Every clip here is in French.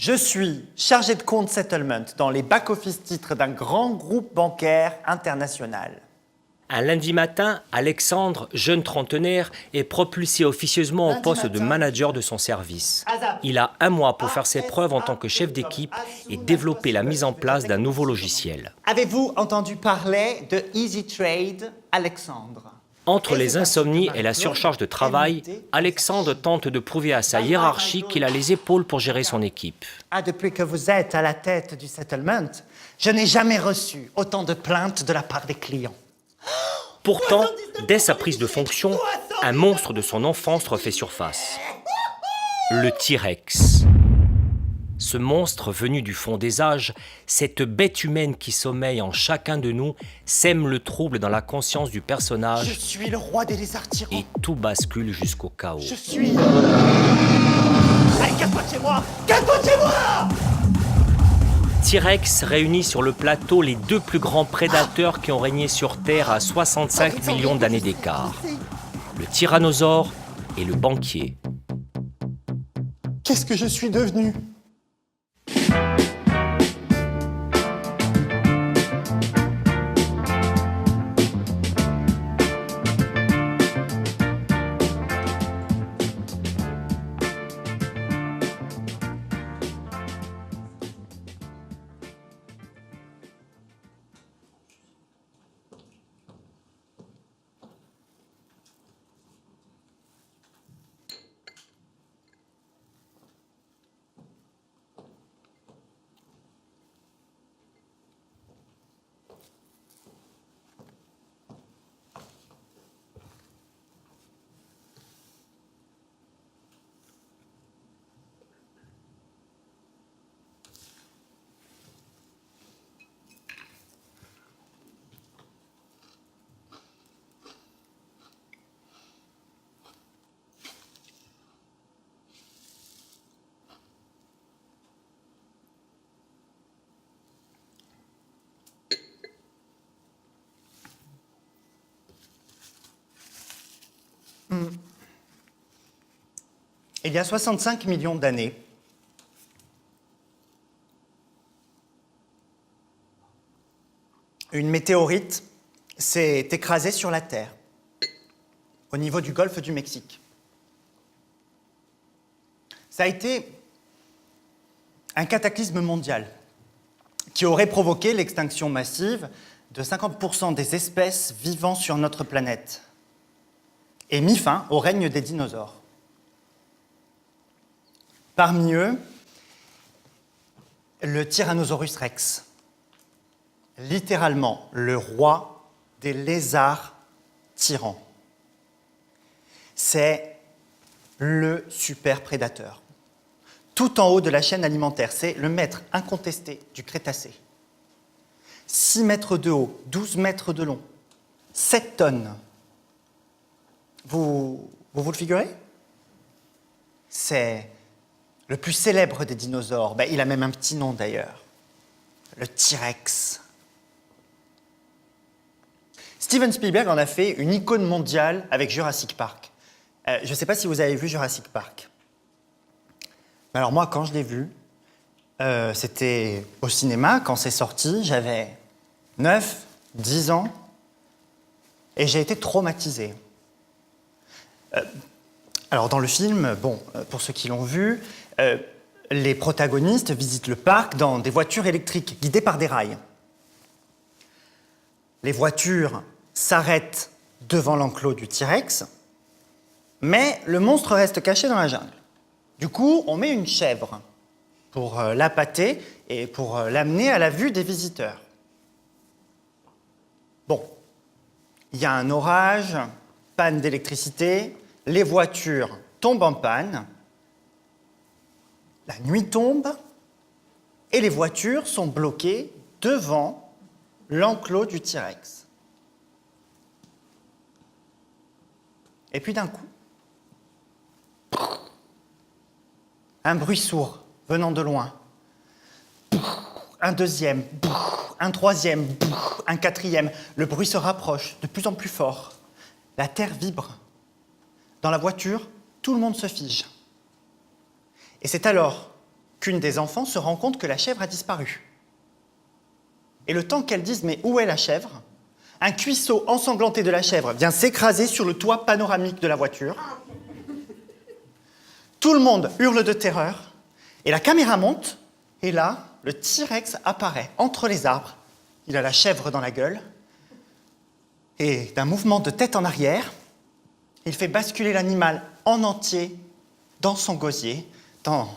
Je suis chargé de compte settlement dans les back-office titres d'un grand groupe bancaire international. Un lundi matin, Alexandre, jeune trentenaire, est propulsé officieusement au poste de manager de son service. Il a 1 mois pour faire ses preuves en tant que chef d'équipe et développer la mise en place d'un nouveau logiciel. Avez-vous entendu parler de Easy Trade, Alexandre? Entre les insomnies et la surcharge de travail, Alexandre tente de prouver à sa hiérarchie qu'il a les épaules pour gérer son équipe. Depuis que vous êtes à la tête du settlement, je n'ai jamais reçu autant de plaintes de la part des clients. Pourtant, dès sa prise de fonction, un monstre de son enfance refait surface. Le T-Rex. Ce monstre venu du fond des âges, cette bête humaine qui sommeille en chacun de nous, sème le trouble dans la conscience du personnage. Je suis le roi des lézards tyrans. Et tout bascule jusqu'au chaos. Je suis... Allez, casse-toi de chez moi! Casse-toi de chez moi! T-Rex réunit sur le plateau les 2 plus grands prédateurs qui ont régné sur Terre à 65 millions d'années d'écart. Le tyrannosaure et le banquier. Qu'est-ce que je suis devenu? Il y a 65 millions d'années, une météorite s'est écrasée sur la Terre, au niveau du golfe du Mexique. Ça a été un cataclysme mondial qui aurait provoqué l'extinction massive de 50% des espèces vivant sur notre planète et mis fin au règne des dinosaures. Parmi eux, le Tyrannosaurus rex, littéralement le roi des lézards tyrans. C'est le super prédateur. Tout en haut de la chaîne alimentaire, c'est le maître incontesté du Crétacé. 6 mètres de haut, 12 mètres de long, 7 tonnes. Vous le figurez? C'est le plus célèbre des dinosaures. Il a même un petit nom d'ailleurs. Le T-Rex. Steven Spielberg en a fait une icône mondiale avec Jurassic Park. Je ne sais pas si vous avez vu Jurassic Park. Alors moi, quand je l'ai vu, c'était au cinéma, quand c'est sorti, j'avais 9, 10 ans, et j'ai été traumatisé. Alors dans le film, pour ceux qui l'ont vu, les protagonistes visitent le parc dans des voitures électriques guidées par des rails. Les voitures s'arrêtent devant l'enclos du T-Rex, mais le monstre reste caché dans la jungle. Du coup, on met une chèvre pour l'appâter et pour l'amener à la vue des visiteurs. Bon, il y a un orage, panne d'électricité, les voitures tombent en panne, la nuit tombe et les voitures sont bloquées devant l'enclos du T-Rex. Et puis d'un coup, un bruit sourd venant de loin. Un deuxième, un troisième, un quatrième. Le bruit se rapproche de plus en plus fort. La terre vibre. Dans la voiture, tout le monde se fige. Et c'est alors qu'une des enfants se rend compte que la chèvre a disparu. Et le temps qu'elle dise « mais où est la chèvre ?», un cuisseau ensanglanté de la chèvre vient s'écraser sur le toit panoramique de la voiture. Tout le monde hurle de terreur, et la caméra monte, et là, le T-Rex apparaît entre les arbres. Il a la chèvre dans la gueule, et d'un mouvement de tête en arrière, il fait basculer l'animal en entier dans son gosier, dans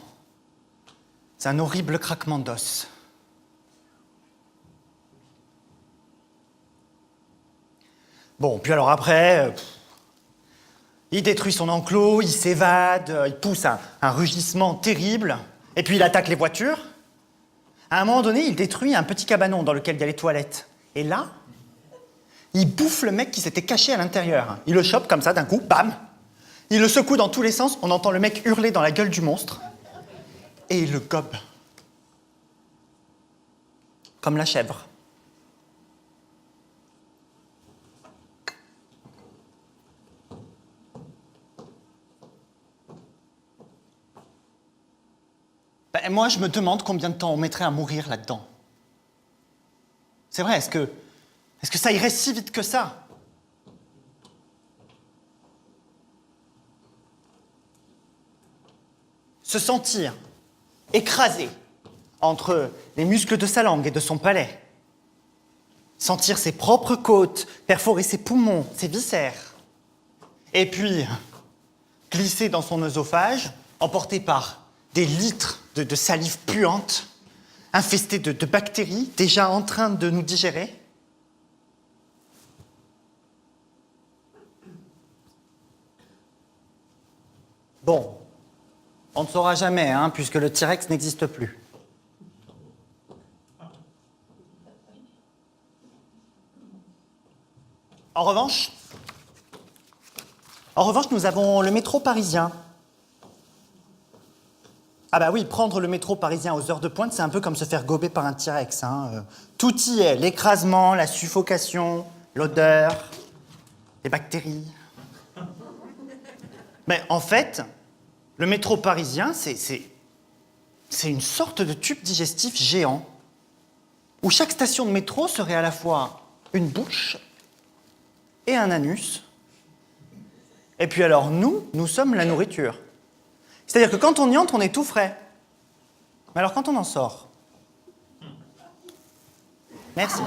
un horrible craquement d'os. Bon, puis alors après, il détruit son enclos, il s'évade, il pousse un rugissement terrible, et puis il attaque les voitures. À un moment donné, il détruit un petit cabanon dans lequel il y a les toilettes. Et là, il bouffe le mec qui s'était caché à l'intérieur. Il le chope comme ça d'un coup, bam. Il le secoue dans tous les sens, on entend le mec hurler dans la gueule du monstre. Et il le gobe. Comme la chèvre. Ben, moi, je me demande combien de temps on mettrait à mourir là-dedans. C'est vrai, est-ce que ça irait si vite que ça ? Se sentir écrasé entre les muscles de sa langue et de son palais. Sentir ses propres côtes perforer ses poumons, ses viscères. Et puis, glisser dans son œsophage, emporté par des litres de salive puante, infestée de bactéries déjà en train de nous digérer. Bon, on ne saura jamais, hein, puisque le T-Rex n'existe plus. En revanche, nous avons le métro parisien. Ah bah oui, prendre le métro parisien aux heures de pointe, c'est un peu comme se faire gober par un T-Rex. Hein. Tout y est, l'écrasement, la suffocation, l'odeur, les bactéries. Mais en fait, le métro parisien, c'est une sorte de tube digestif géant, où chaque station de métro serait à la fois une bouche et un anus. Et puis alors nous sommes la nourriture. C'est-à-dire que quand on y entre, on est tout frais. Mais alors quand on en sort? Merci.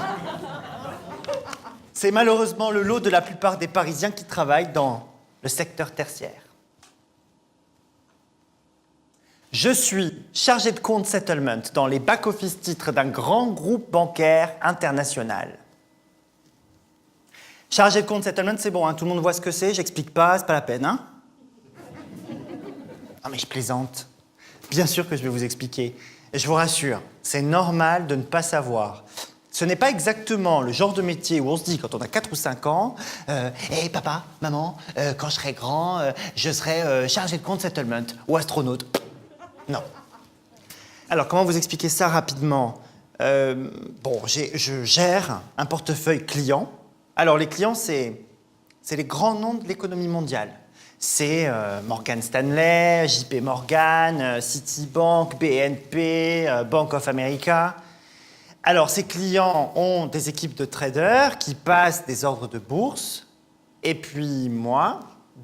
C'est malheureusement le lot de la plupart des Parisiens qui travaillent dans le secteur tertiaire. Je suis chargé de compte settlement dans les back-office titres d'un grand groupe bancaire international. Chargé de compte settlement, c'est bon, hein, tout le monde voit ce que c'est, j'explique pas, c'est pas la peine, hein? Non mais je plaisante. Bien sûr que je vais vous expliquer. Et je vous rassure, c'est normal de ne pas savoir. Ce n'est pas exactement le genre de métier où on se dit, quand on a 4 ou 5 ans, « Hey, papa, maman, quand je serai grand, je serai chargé de compte settlement ou astronaute. » Non. Alors, comment vous expliquer ça rapidement? Je gère un portefeuille client. Alors, les clients, c'est les grands noms de l'économie mondiale. C'est Morgan Stanley, JP Morgan, Citibank, BNP, Bank of America. Alors, ces clients ont des équipes de traders qui passent des ordres de bourse. Et puis, moi,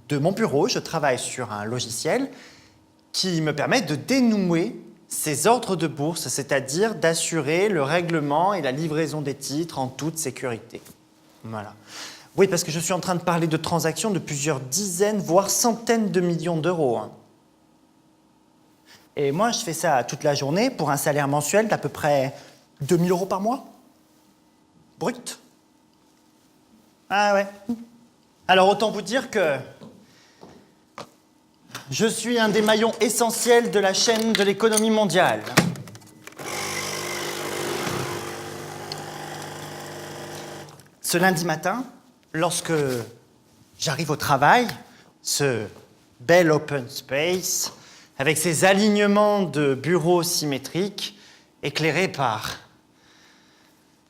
de mon bureau, je travaille sur un logiciel qui me permet de dénouer ces ordres de bourse, c'est-à-dire d'assurer le règlement et la livraison des titres en toute sécurité. Voilà. Oui, parce que je suis en train de parler de transactions de plusieurs dizaines, voire centaines de millions d'euros. Hein. Et moi, je fais ça toute la journée pour un salaire mensuel d'à peu près 2 000 euros par mois. Brut. Ah ouais. Alors, autant vous dire que je suis un des maillons essentiels de la chaîne de l'économie mondiale. Ce lundi matin, lorsque j'arrive au travail, ce bel open space, avec ses alignements de bureaux symétriques, éclairés par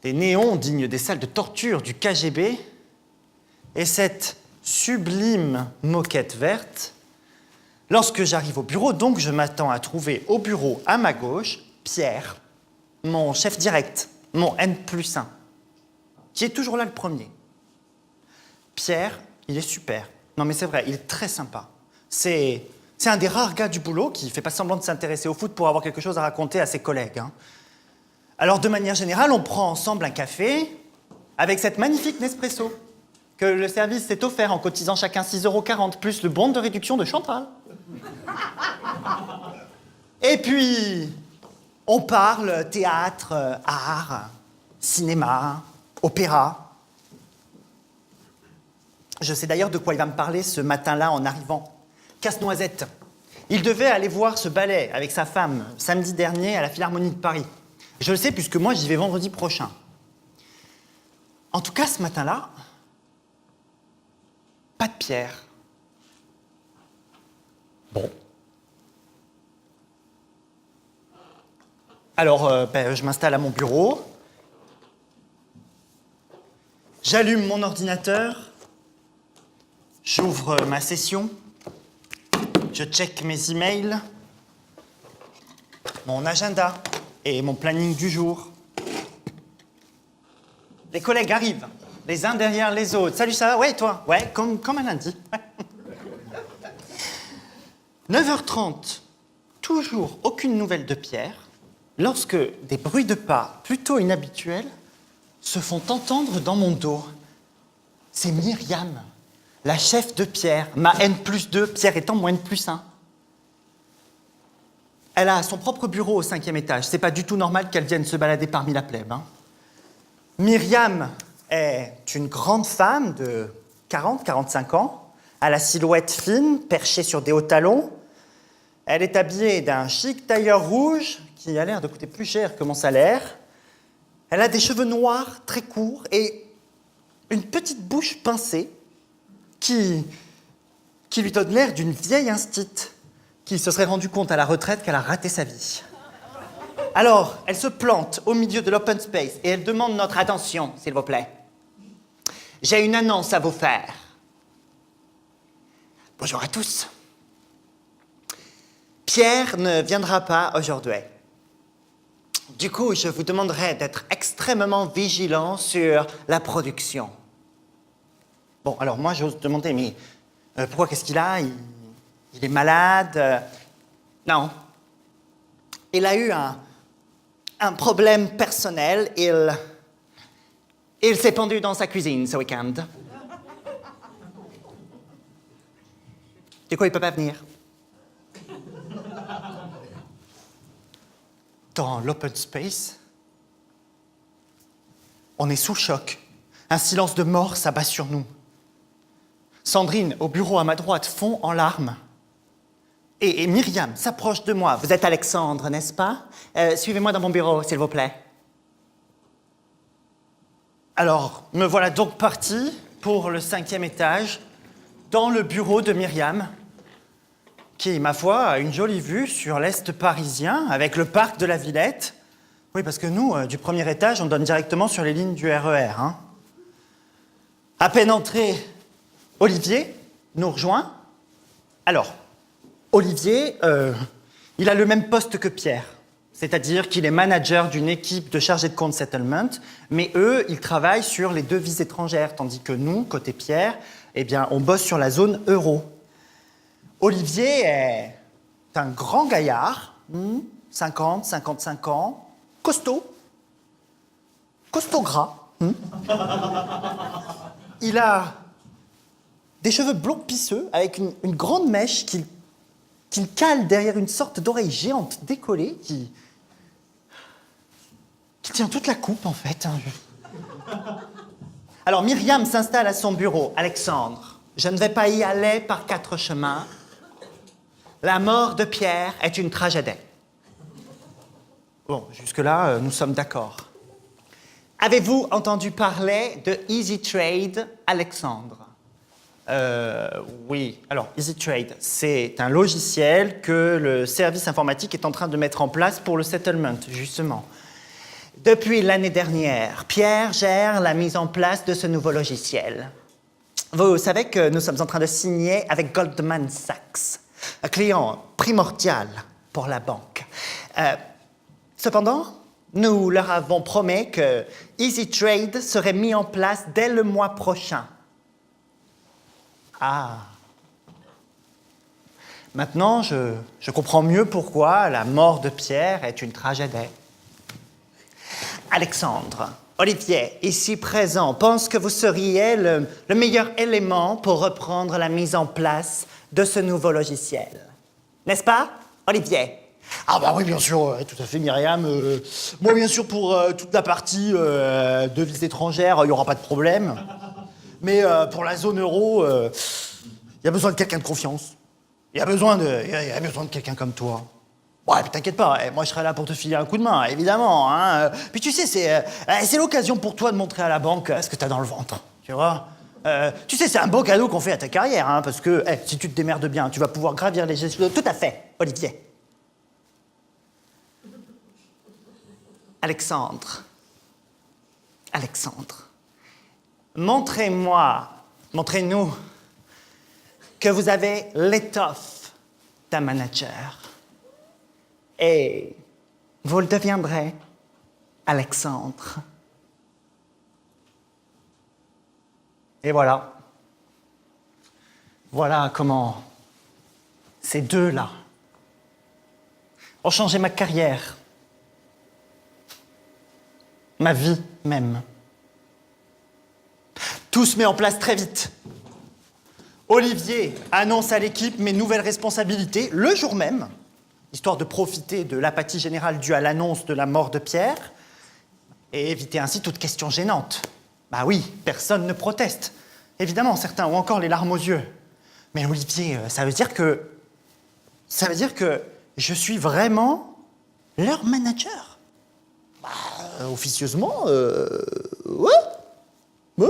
des néons dignes des salles de torture du KGB, et cette sublime moquette verte, Lorsque j'arrive au bureau, donc, je m'attends à trouver au bureau, à ma gauche, Pierre, mon chef direct, mon N+1, qui est toujours là le premier. Pierre, il est super. Non mais c'est vrai, il est très sympa. C'est un des rares gars du boulot qui fait pas semblant de s'intéresser au foot pour avoir quelque chose à raconter à ses collègues. Hein. Alors de manière générale, on prend ensemble un café avec cette magnifique Nespresso que le service s'est offert en cotisant chacun 6,40 € plus le bon de réduction de Chantal. Et puis, on parle théâtre, art, cinéma, opéra. Je sais d'ailleurs de quoi il va me parler ce matin-là en arrivant. Casse-Noisette. Il devait aller voir ce ballet avec sa femme samedi dernier à la Philharmonie de Paris. Je le sais puisque moi j'y vais vendredi prochain. En tout cas, ce matin-là, pas de Pierre. Bon. Alors, je m'installe à mon bureau. J'allume mon ordinateur. J'ouvre ma session, je check mes emails, mon agenda et mon planning du jour. Les collègues arrivent, les uns derrière les autres. Salut, ça va? Ouais, toi? Ouais, comme un lundi. 9h30, toujours aucune nouvelle de Pierre, lorsque des bruits de pas plutôt inhabituels se font entendre dans mon dos. C'est Myriam. La chef de Pierre, ma N+2, Pierre étant mon N+1. Elle a son propre bureau au 5e étage. C'est pas du tout normal qu'elle vienne se balader parmi la plèbe. Hein. Myriam est une grande femme de 40-45 ans, à la silhouette fine, perchée sur des hauts talons. Elle est habillée d'un chic tailleur rouge qui a l'air de coûter plus cher que mon salaire. Elle a des cheveux noirs très courts et une petite bouche pincée qui lui donne l'air d'une vieille instite qui se serait rendue compte à la retraite qu'elle a raté sa vie. Alors, elle se plante au milieu de l'open space et elle demande notre attention, s'il vous plaît. J'ai une annonce à vous faire. Bonjour à tous. Pierre ne viendra pas aujourd'hui. Du coup, je vous demanderai d'être extrêmement vigilant sur la production. Bon, alors moi, j'ose demander, mais pourquoi, qu'est-ce qu'il a? Il est malade? Non. Il a eu un problème personnel. Il s'est pendu dans sa cuisine ce week-end. Du coup, il peut pas venir. Dans l'open space, on est sous choc. Un silence de mort s'abat sur nous. Sandrine, au bureau à ma droite, fond en larmes. Et Myriam s'approche de moi. Vous êtes Alexandre, n'est-ce pas? Suivez-moi dans mon bureau, s'il vous plaît. Alors, me voilà donc parti pour le 5e étage, dans le bureau de Myriam, qui, ma foi, a une jolie vue sur l'Est parisien, avec le parc de la Villette. Oui, parce que nous, du 1er étage, on donne directement sur les lignes du RER. Hein. À peine entré, Olivier nous rejoint. Alors, Olivier, il a le même poste que Pierre, c'est-à-dire qu'il est manager d'une équipe de chargés de compte settlement, mais eux, ils travaillent sur les devises étrangères, tandis que nous, côté Pierre, eh bien, on bosse sur la zone euro. Olivier est un grand gaillard, 50, 55 ans, costaud gras. Il a des cheveux blonds pisseux avec une grande mèche qu'il cale derrière une sorte d'oreille géante décollée qui tient toute la coupe, en fait. Alors, Myriam s'installe à son bureau. Alexandre, je ne vais pas y aller par 4 chemins. La mort de Pierre est une tragédie. Bon, jusque-là, nous sommes d'accord. Avez-vous entendu parler de Easy Trade, Alexandre? Oui. Alors, Easy Trade, c'est un logiciel que le service informatique est en train de mettre en place pour le settlement, justement. Depuis l'année dernière, Pierre gère la mise en place de ce nouveau logiciel. Vous savez que nous sommes en train de signer avec Goldman Sachs. Un client primordial pour la banque. Cependant, nous leur avons promis que Easy Trade serait mis en place dès le mois prochain. Ah. Maintenant, je comprends mieux pourquoi la mort de Pierre est une tragédie. Alexandre, Olivier, ici présent, pense que vous seriez le meilleur élément pour reprendre la mise en place de ce nouveau logiciel. N'est-ce pas, Olivier? Ah bah oui, bien sûr, tout à fait, Myriam. Moi, bien sûr, pour toute la partie devises étrangères, il n'y aura pas de problème. Mais pour la zone euro, il y a besoin de quelqu'un de confiance. Il y a besoin de quelqu'un comme toi. Ouais, puis t'inquiète pas, moi je serai là pour te filer un coup de main, évidemment. Hein. Puis tu sais, c'est l'occasion pour toi de montrer à la banque ce que t'as dans le ventre, tu vois. Tu sais, c'est un beau cadeau qu'on fait à ta carrière, hein, parce que si tu te démerdes bien, tu vas pouvoir gravir les échelons. Tout à fait, Olivier. Alexandre, montrez-nous que vous avez l'étoffe d'un manager. Et vous le deviendrez, Alexandre. Et voilà. Voilà comment ces deux-là ont changé ma carrière, ma vie même. Tout se met en place très vite. Olivier annonce à l'équipe mes nouvelles responsabilités le jour même, histoire de profiter de l'apathie générale due à l'annonce de la mort de Pierre et éviter ainsi toute question gênante. Bah oui, personne ne proteste. Évidemment, certains ont encore les larmes aux yeux. Mais Olivier, ça veut dire que je suis vraiment leur manager. Bah, officieusement, ouais. Ouais.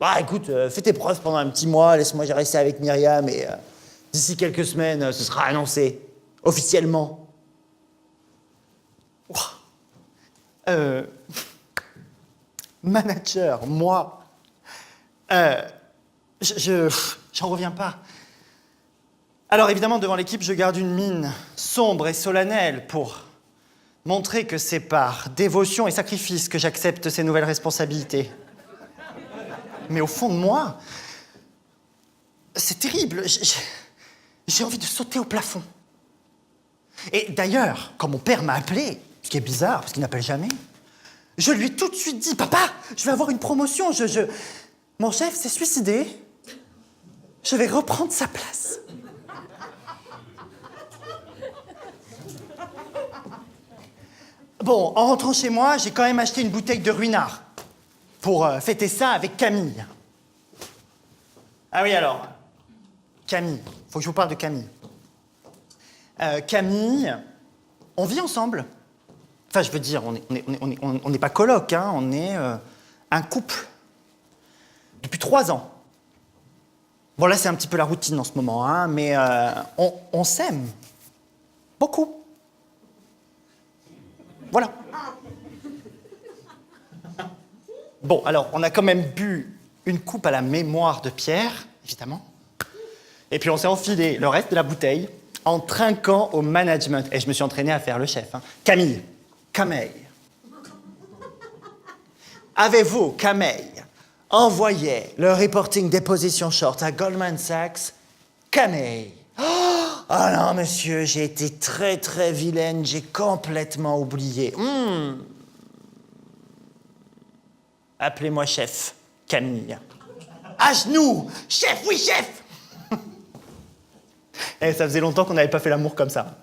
Bah écoute, fais tes preuves pendant un petit mois, laisse-moi gérer ça avec Myriam et d'ici quelques semaines, ce sera annoncé, officiellement. Manager, moi, j'en reviens pas. Alors évidemment, devant l'équipe, je garde une mine sombre et solennelle pour montrer que c'est par dévotion et sacrifice que j'accepte ces nouvelles responsabilités. Mais au fond de moi, c'est terrible. J'ai envie de sauter au plafond. Et d'ailleurs, quand mon père m'a appelé, ce qui est bizarre, parce qu'il n'appelle jamais, je lui ai tout de suite dit « Papa, je vais avoir une promotion, mon chef s'est suicidé, je vais reprendre sa place. » Bon, en rentrant chez moi, j'ai quand même acheté une bouteille de Ruinart pour fêter ça avec Camille. Ah oui, alors, Camille, faut que je vous parle de Camille. Camille, on vit ensemble. Enfin, je veux dire, on n'est pas coloc, hein, on est un couple. Depuis 3 ans. Bon, là, c'est un petit peu la routine en ce moment, hein, mais on s'aime. Beaucoup. Voilà. Bon, alors, on a quand même bu une coupe à la mémoire de Pierre, évidemment. Et puis, on s'est enfilé le reste de la bouteille en trinquant au management. Et je me suis entraîné à faire le chef. Hein. Camille. Avez-vous, Camille, envoyé le reporting des positions short à Goldman Sachs? Camille. Oh non, monsieur, j'ai été très, très vilaine. J'ai complètement oublié. Appelez-moi chef, Camille. À genoux! Chef, oui, chef! Eh, ça faisait longtemps qu'on n'avait pas fait l'amour comme ça.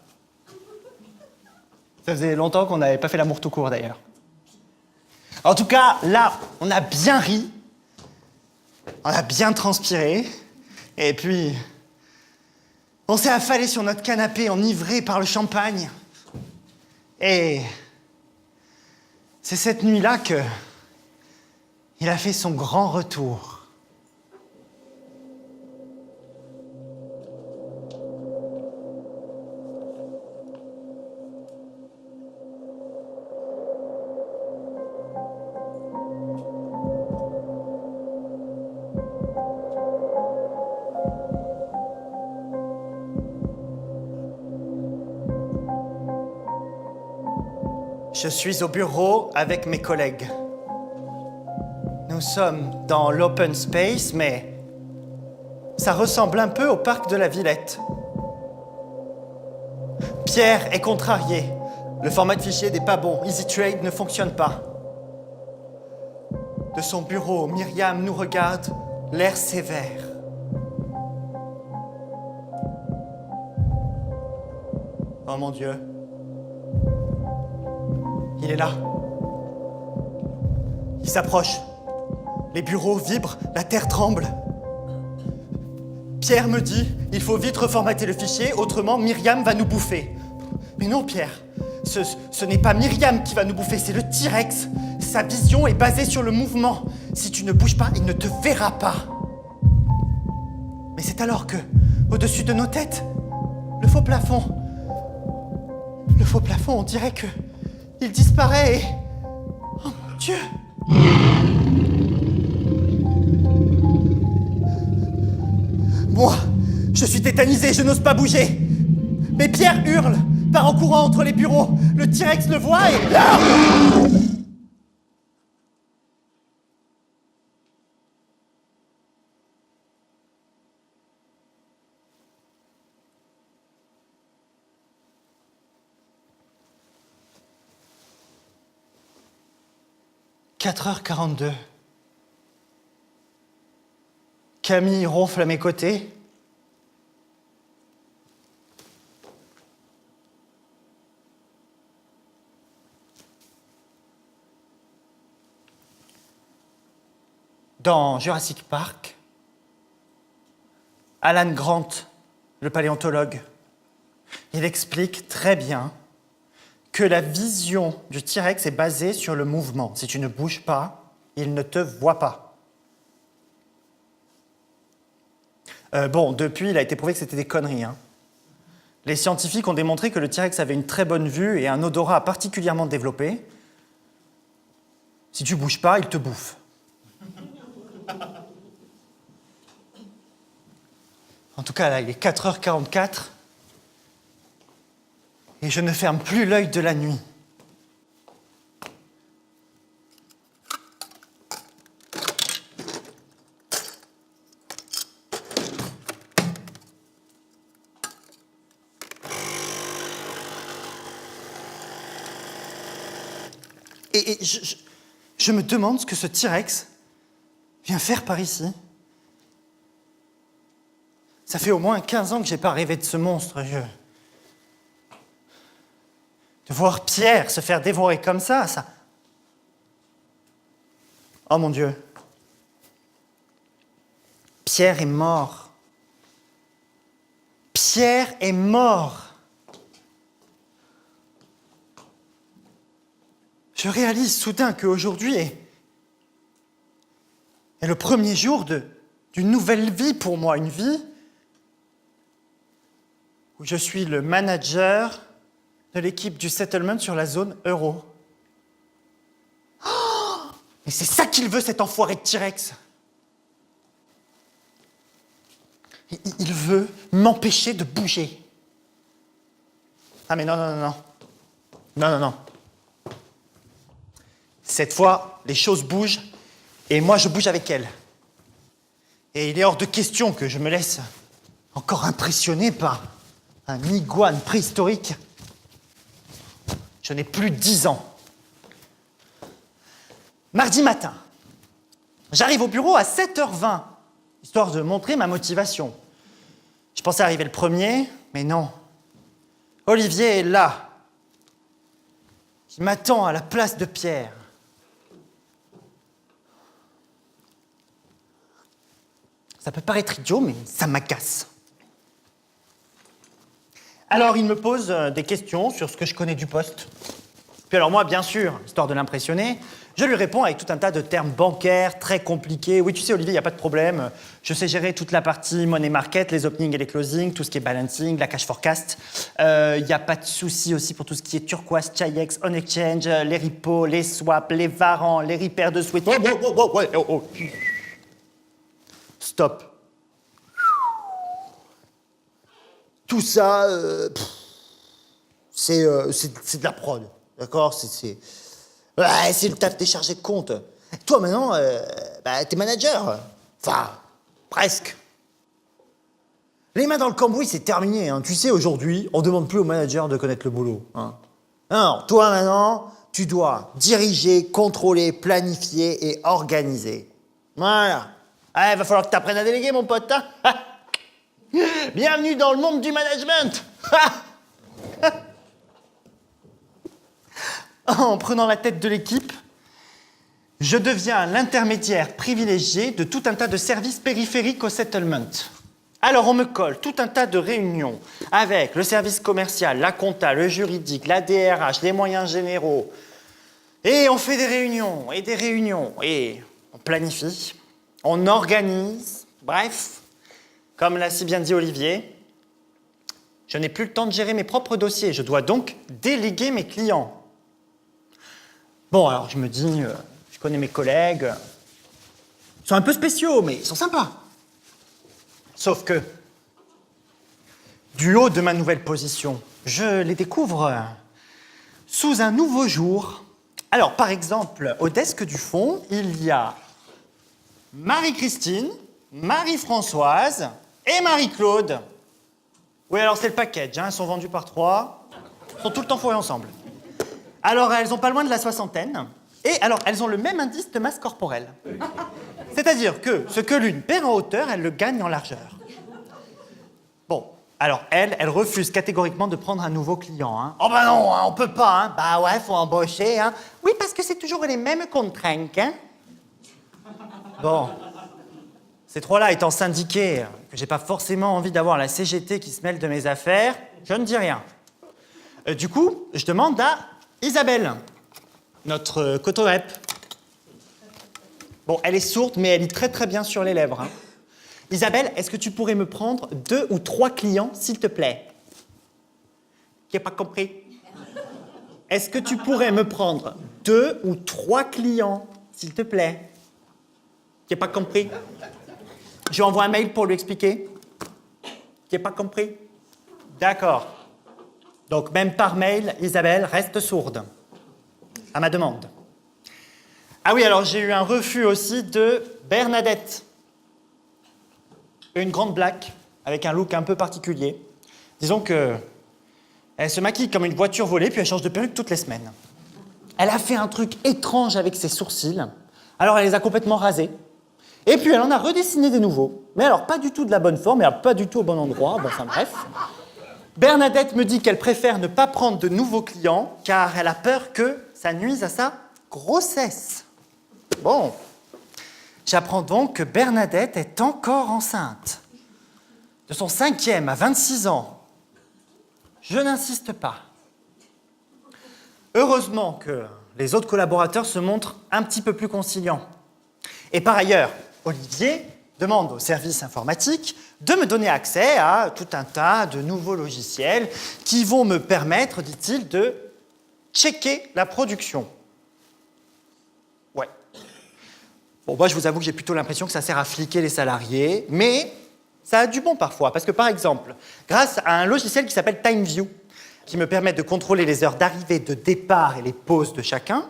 Ça faisait longtemps qu'on n'avait pas fait l'amour tout court, d'ailleurs. En tout cas, là, on a bien ri. On a bien transpiré. Et puis, on s'est affalé sur notre canapé, enivré par le champagne. Et c'est cette nuit-là que il a fait son grand retour. Je suis au bureau avec mes collègues. Nous sommes dans l'open space, mais ça ressemble un peu au parc de la Villette. Pierre est contrarié. Le format de fichier n'est pas bon. EasyTrade ne fonctionne pas. De son bureau, Myriam nous regarde, l'air sévère. Oh mon Dieu. Il est là. Il s'approche. Les bureaux vibrent, la terre tremble. Pierre me dit, il faut vite reformater le fichier, autrement Myriam va nous bouffer. Mais non, Pierre, ce n'est pas Myriam qui va nous bouffer, c'est le T-Rex. Sa vision est basée sur le mouvement. Si tu ne bouges pas, il ne te verra pas. Mais c'est alors que, au-dessus de nos têtes, le faux plafond, on dirait que il disparaît et... Oh mon Dieu! Moi, je suis tétanisé, je n'ose pas bouger. Mais Pierre hurle, part en courant entre les bureaux. Le T-Rex le voit et... Ah! « 4h42. Camille ronfle à mes côtés. Dans Jurassic Park, Alan Grant, le paléontologue, il explique très bien que la vision du T-Rex est basée sur le mouvement. Si tu ne bouges pas, il ne te voit pas. Bon, depuis, il a été prouvé que c'était des conneries. Hein. Les scientifiques ont démontré que le T-Rex avait une très bonne vue et un odorat particulièrement développé. Si tu bouges pas, il te bouffe. En tout cas, là, il est 4h44 et je ne ferme plus l'œil de la nuit. Et je me demande ce que ce T-Rex vient faire par ici. Ça fait au moins 15 ans que j'ai pas rêvé de ce monstre. De voir Pierre se faire dévorer comme ça... Oh mon Dieu. Pierre est mort. Pierre est mort. Je réalise soudain qu'aujourd'hui est le premier jour d'une nouvelle vie pour moi, une vie où je suis le manager de l'équipe du settlement sur la zone euro. Oh, mais c'est ça qu'il veut, cet enfoiré de T-Rex. Il veut m'empêcher de bouger. Ah mais non, non, non, non. Non, non, non. Cette fois, les choses bougent, et moi je bouge avec elles. Et il est hors de question que je me laisse encore impressionner par un iguane préhistorique. Je n'ai plus 10 ans. Mardi matin, j'arrive au bureau à 7h20, histoire de montrer ma motivation. Je pensais arriver le premier, mais non. Olivier est là. Il m'attend à la place de Pierre. Ça peut paraître idiot, mais ça m'agace. Alors, il me pose des questions sur ce que je connais du poste. Puis alors moi, bien sûr, histoire de l'impressionner, je lui réponds avec tout un tas de termes bancaires très compliqués. Oui, tu sais, Olivier, il n'y a pas de problème. Je sais gérer toute la partie money market, les openings et les closings, tout ce qui est balancing, la cash forecast. Il n'y a pas de souci aussi pour tout ce qui est turquoise, Chi-X, on exchange, les repos, les swaps, les varants, les repairs de switch. Stop. Tout ça, c'est de la prod. D'accord, ouais, c'est le taf des chargés de compte. Toi, maintenant, t'es manager. Enfin, presque. Les mains dans le cambouis, c'est terminé. Hein. Tu sais, aujourd'hui, on demande plus aux managers de connaître le boulot. Hein. Alors, toi, maintenant, tu dois diriger, contrôler, planifier et organiser. Voilà. Ah, va falloir que tu apprennes à déléguer, mon pote. Hein. Bienvenue dans le monde du management. En prenant la tête de l'équipe, je deviens l'intermédiaire privilégié de tout un tas de services périphériques au settlement. Alors on me colle tout un tas de réunions avec le service commercial, la compta, le juridique, la DRH, les moyens généraux. Et on fait des réunions, et on planifie, on organise, bref, comme l'a si bien dit Olivier, je n'ai plus le temps de gérer mes propres dossiers, je dois donc déléguer mes clients. Bon, alors je me dis, je connais mes collègues, ils sont un peu spéciaux, mais ils sont sympas. Sauf que, du haut de ma nouvelle position, je les découvre sous un nouveau jour. Alors, par exemple, au desk du fond, il y a Marie-Christine, Marie-Françoise et Marie-Claude. Oui, alors c'est le package, hein, elles sont vendues par 3, sont tout le temps fourrées ensemble. Alors, elles ont pas loin de la soixantaine, et alors, elles ont le même indice de masse corporelle. C'est-à-dire que ce que l'une perd en hauteur, elle le gagne en largeur. Bon, alors elle refuse catégoriquement de prendre un nouveau client. Hein. Oh bah non, hein, on peut pas. Hein. Bah ouais, faut embaucher. Hein. Oui, parce que c'est toujours les mêmes contraintes. Hein. Bon, ces trois-là étant syndiqués, que j'ai pas forcément envie d'avoir la CGT qui se mêle de mes affaires, je ne dis rien. Du coup, je demande à Isabelle, notre cotorep. Bon, elle est sourde, mais elle lit très très bien sur les lèvres. Hein. Isabelle, est-ce que tu pourrais me prendre 2 ou 3 clients, s'il te plaît? J'ai pas compris. Est-ce que tu pourrais me prendre 2 ou 3 clients, s'il te plaît? J'ai pas compris. Je lui envoie un mail pour lui expliquer. J'ai pas compris. D'accord. Donc même par mail, Isabelle reste sourde. À ma demande. Ah oui, alors j'ai eu un refus aussi de Bernadette. Une grande black, avec un look un peu particulier. Disons que elle se maquille comme une voiture volée, puis elle change de perruque toutes les semaines. Elle a fait un truc étrange avec ses sourcils. Alors elle les a complètement rasés. Et puis elle en a redessiné des nouveaux. Mais alors pas du tout de la bonne forme, et alors pas du tout au bon endroit. Bon, enfin bref. Bernadette me dit qu'elle préfère ne pas prendre de nouveaux clients, car elle a peur que ça nuise à sa grossesse. Bon, j'apprends donc que Bernadette est encore enceinte. De son 5e à 26 ans. Je n'insiste pas. Heureusement que les autres collaborateurs se montrent un petit peu plus conciliants. Et par ailleurs, Olivier demande au service informatique de me donner accès à tout un tas de nouveaux logiciels qui vont me permettre, dit-il, de checker la production. Ouais. Bon, moi, je vous avoue que j'ai plutôt l'impression que ça sert à fliquer les salariés, mais ça a du bon parfois. Parce que, par exemple, grâce à un logiciel qui s'appelle TimeView, qui me permet de contrôler les heures d'arrivée, de départ et les pauses de chacun,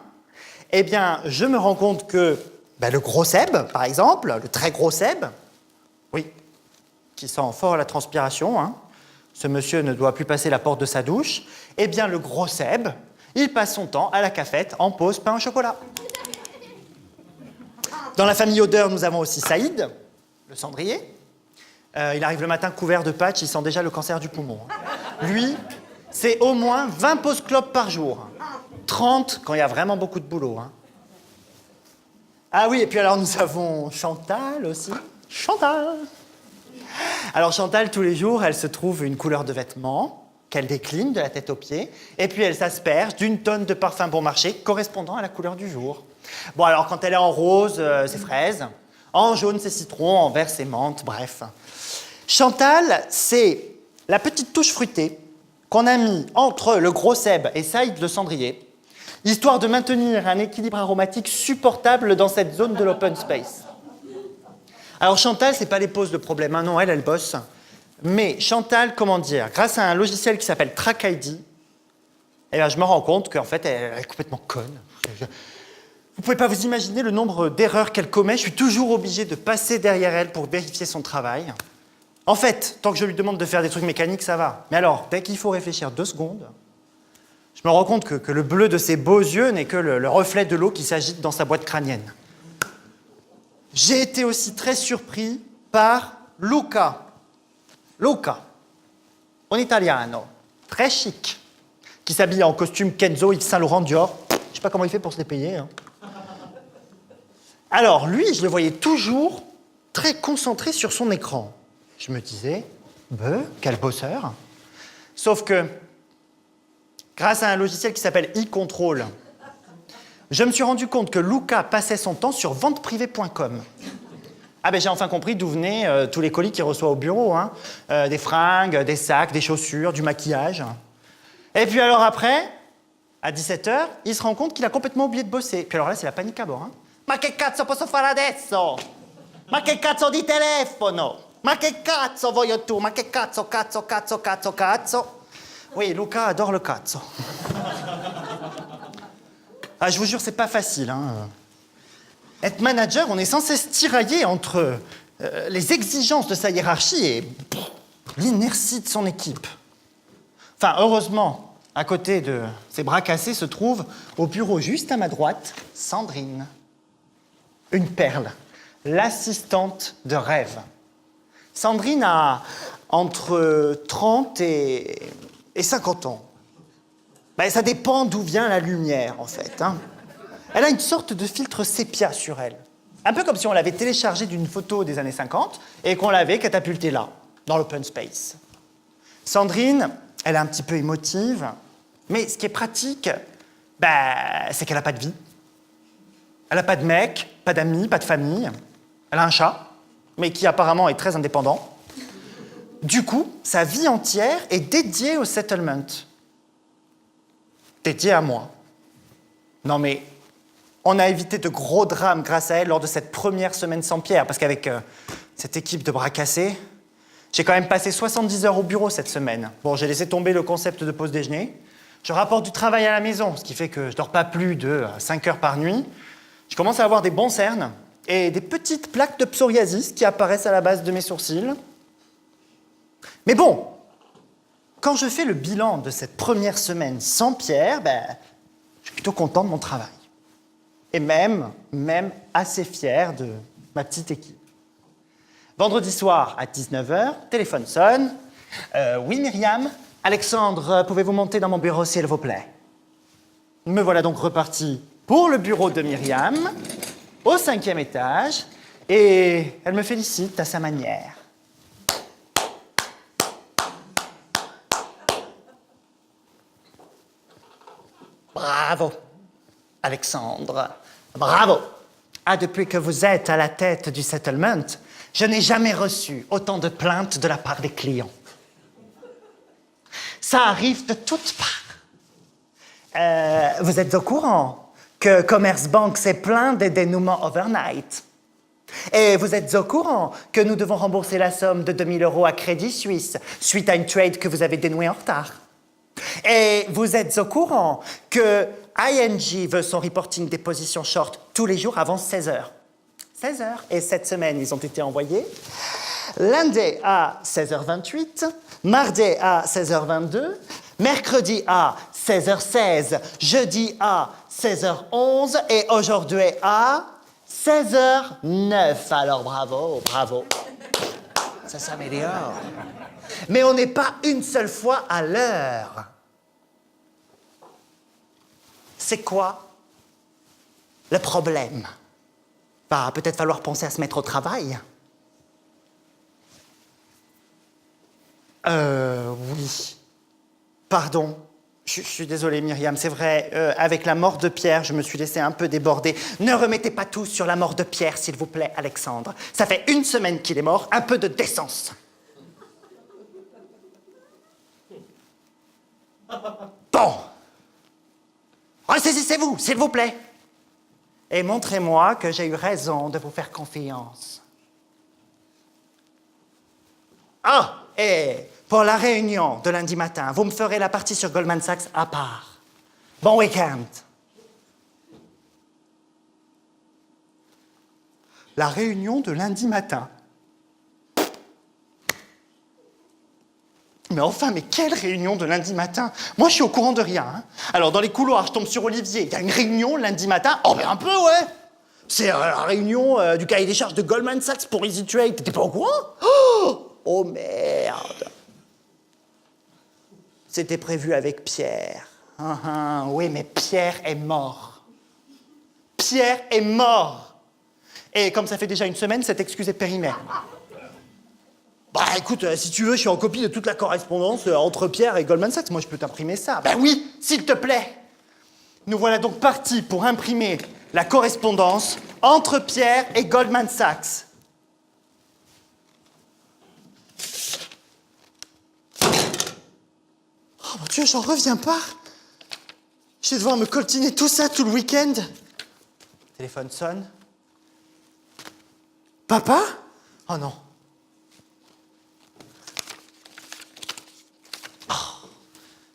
eh bien, je me rends compte que le gros Seb, par exemple, le très gros Seb, oui, qui sent fort la transpiration, hein, ce monsieur ne doit plus passer la porte de sa douche, eh bien, le gros Seb, il passe son temps à la cafette en pause pain au chocolat. Dans la famille odeur, nous avons aussi Saïd, le cendrier. Il arrive le matin couvert de patchs, il sent déjà le cancer du poumon. Lui, c'est au moins 20 pauses clopes par jour. 30 quand il y a vraiment beaucoup de boulot. Hein. Ah oui, et puis alors nous avons Chantal aussi. Chantal! Alors Chantal, tous les jours, elle se trouve une couleur de vêtements qu'elle décline de la tête aux pieds, et puis elle s'asperge d'une tonne de parfum bon marché correspondant à la couleur du jour. Bon, alors quand elle est en rose, c'est fraise, en jaune, c'est citron, en vert, c'est menthe, bref. Chantal, c'est la petite touche fruitée qu'on a mis entre le gros Seb et Saïd le cendrier, histoire de maintenir un équilibre aromatique supportable dans cette zone de l'open space. Alors Chantal, c'est pas les pauses de problème, hein, non, elle bosse. Mais Chantal, comment dire, grâce à un logiciel qui s'appelle TrackID, Et bien, je me rends compte qu'en fait, elle est complètement conne. Vous pouvez pas vous imaginer le nombre d'erreurs qu'elle commet. Je suis toujours obligé de passer derrière elle pour vérifier son travail. En fait, tant que je lui demande de faire des trucs mécaniques, ça va. Mais alors, dès qu'il faut réfléchir 2 secondes, je me rends compte que le bleu de ses beaux yeux n'est que le reflet de l'eau qui s'agite dans sa boîte crânienne. J'ai été aussi très surpris par Luca. Luca, un italiano, très chic, qui s'habille en costume Kenzo Yves Saint Laurent Dior. Je sais pas comment il fait pour se les payer. Hein. Alors, lui, je le voyais toujours très concentré sur son écran. Je me disais, quel bosseur. Sauf que, grâce à un logiciel qui s'appelle e-control, je me suis rendu compte que Luca passait son temps sur venteprivée.com. Ah ben j'ai enfin compris d'où venaient tous les colis qu'il reçoit au bureau. Hein. Des fringues, des sacs, des chaussures, du maquillage. Et puis alors après, à 17h, il se rend compte qu'il a complètement oublié de bosser. Puis alors là, c'est la panique à bord. Hein. Ma che cazzo posso fare adesso? Ma che cazzo di telefono? Ma che cazzo voglio tu? Ma che cazzo? Oui, Luca adore le cazzo. Ah, je vous jure, c'est pas facile. Hein. Être manager, on est censé se tirailler entre les exigences de sa hiérarchie et l'inertie de son équipe. Enfin, heureusement, à côté de ses bras cassés se trouve, au bureau juste à ma droite, Sandrine. Une perle, l'assistante de rêve. Sandrine a entre 30 et 50 ans. Ben, ça dépend d'où vient la lumière, en fait. Hein. Elle a une sorte de filtre sépia sur elle. Un peu comme si on l'avait téléchargé d'une photo des années 50 et qu'on l'avait catapultée là, dans l'open space. Sandrine, elle est un petit peu émotive, mais ce qui est pratique, c'est qu'elle n'a pas de vie. Elle n'a pas de mec, pas d'amis, pas de famille. Elle a un chat, mais qui apparemment est très indépendant. Du coup, sa vie entière est dédiée au settlement. Dédiée à moi. Non mais, on a évité de gros drames grâce à elle lors de cette première semaine sans Pierre, parce qu'avec cette équipe de bras cassés, j'ai quand même passé 70 heures au bureau cette semaine. Bon, j'ai laissé tomber le concept de pause déjeuner. Je rapporte du travail à la maison, ce qui fait que je dors pas plus de 5 heures par nuit. Je commence à avoir des bons cernes et des petites plaques de psoriasis qui apparaissent à la base de mes sourcils. Mais bon, quand je fais le bilan de cette première semaine sans Pierre, je suis plutôt content de mon travail. Et même assez fier de ma petite équipe. Vendredi soir, à 19h, téléphone sonne. Oui, Myriam, Alexandre, pouvez-vous monter dans mon bureau, s'il vous plaît? Me voilà donc reparti pour le bureau de Myriam, au 5e étage, et elle me félicite à sa manière. Bravo, Alexandre, bravo. Ah, depuis que vous êtes à la tête du settlement, je n'ai jamais reçu autant de plaintes de la part des clients. Ça arrive de toutes parts. Vous êtes au courant que Commerce Bank s'est plaint des dénouements overnight. Et vous êtes au courant que nous devons rembourser la somme de 2 000 € à Crédit Suisse suite à une trade que vous avez dénouée en retard. Et vous êtes au courant que ING veut son reporting des positions short tous les jours avant 16h. 16h. Et cette semaine, ils ont été envoyés lundi à 16h28, mardi à 16h22, mercredi à 16h16, jeudi à 16h11 et aujourd'hui à 16h09. Alors bravo, bravo. Ça s'améliore. Mais on n'est pas une seule fois à l'heure. C'est quoi le problème? Va peut-être falloir penser à se mettre au travail. Oui. Pardon. Je suis désolé, Myriam, c'est vrai, avec la mort de Pierre, je me suis laissé un peu déborder. Ne remettez pas tout sur la mort de Pierre, s'il vous plaît, Alexandre. Ça fait 1 semaine qu'il est mort, un peu de décence. Bon. Ressaisissez-vous, s'il vous plaît. Et montrez-moi que j'ai eu raison de vous faire confiance. Ah, et pour la réunion de lundi matin, vous me ferez la partie sur Goldman Sachs à part. Bon week-end. La réunion de lundi matin. Mais enfin, mais quelle réunion de lundi matin? Moi, je suis au courant de rien. Hein. Alors, dans les couloirs, je tombe sur Olivier. Il y a une réunion lundi matin. Oh, ben un peu, ouais. C'est la réunion du cahier des charges de Goldman Sachs pour Easy Trade. T'étais pas au courant? Oh, merde. C'était prévu avec Pierre. Oui, mais Pierre est mort. Pierre est mort. Et comme ça fait déjà une semaine, cette excuse est périmée. Bah écoute, si tu veux, je suis en copie de toute la correspondance entre Pierre et Goldman Sachs. Moi, je peux t'imprimer ça. Ben oui, s'il te plaît. Nous voilà donc partis pour imprimer la correspondance entre Pierre et Goldman Sachs. Oh mon Dieu, j'en reviens pas. Je vais devoir me coltiner tout ça tout le week-end. Téléphone sonne. Papa? Oh non.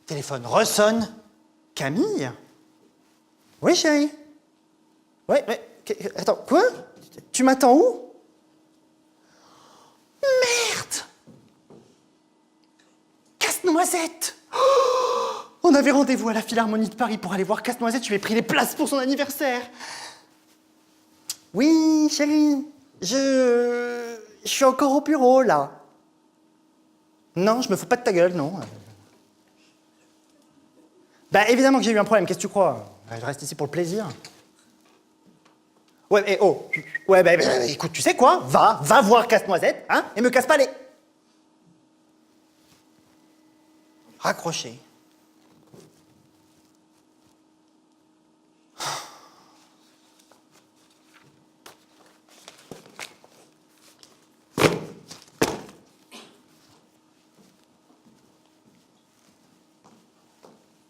Téléphone ressonne. Camille? Oui, chérie? Ouais. Attends, quoi? Tu m'attends où? Merde! Casse-noisette! On avait rendez-vous à la Philharmonie de Paris pour aller voir Casse-noisette. Je lui ai pris les places pour son anniversaire. Oui, chérie. Je suis encore au bureau, là. Non, je me fous pas de ta gueule, non. Bah évidemment que j'ai eu un problème, qu'est-ce que tu crois? Je reste ici pour le plaisir. Ouais, mais oh, ouais, bah, écoute, tu sais quoi? Va voir Casse-Noisette, hein, et me casse pas les... Raccroché.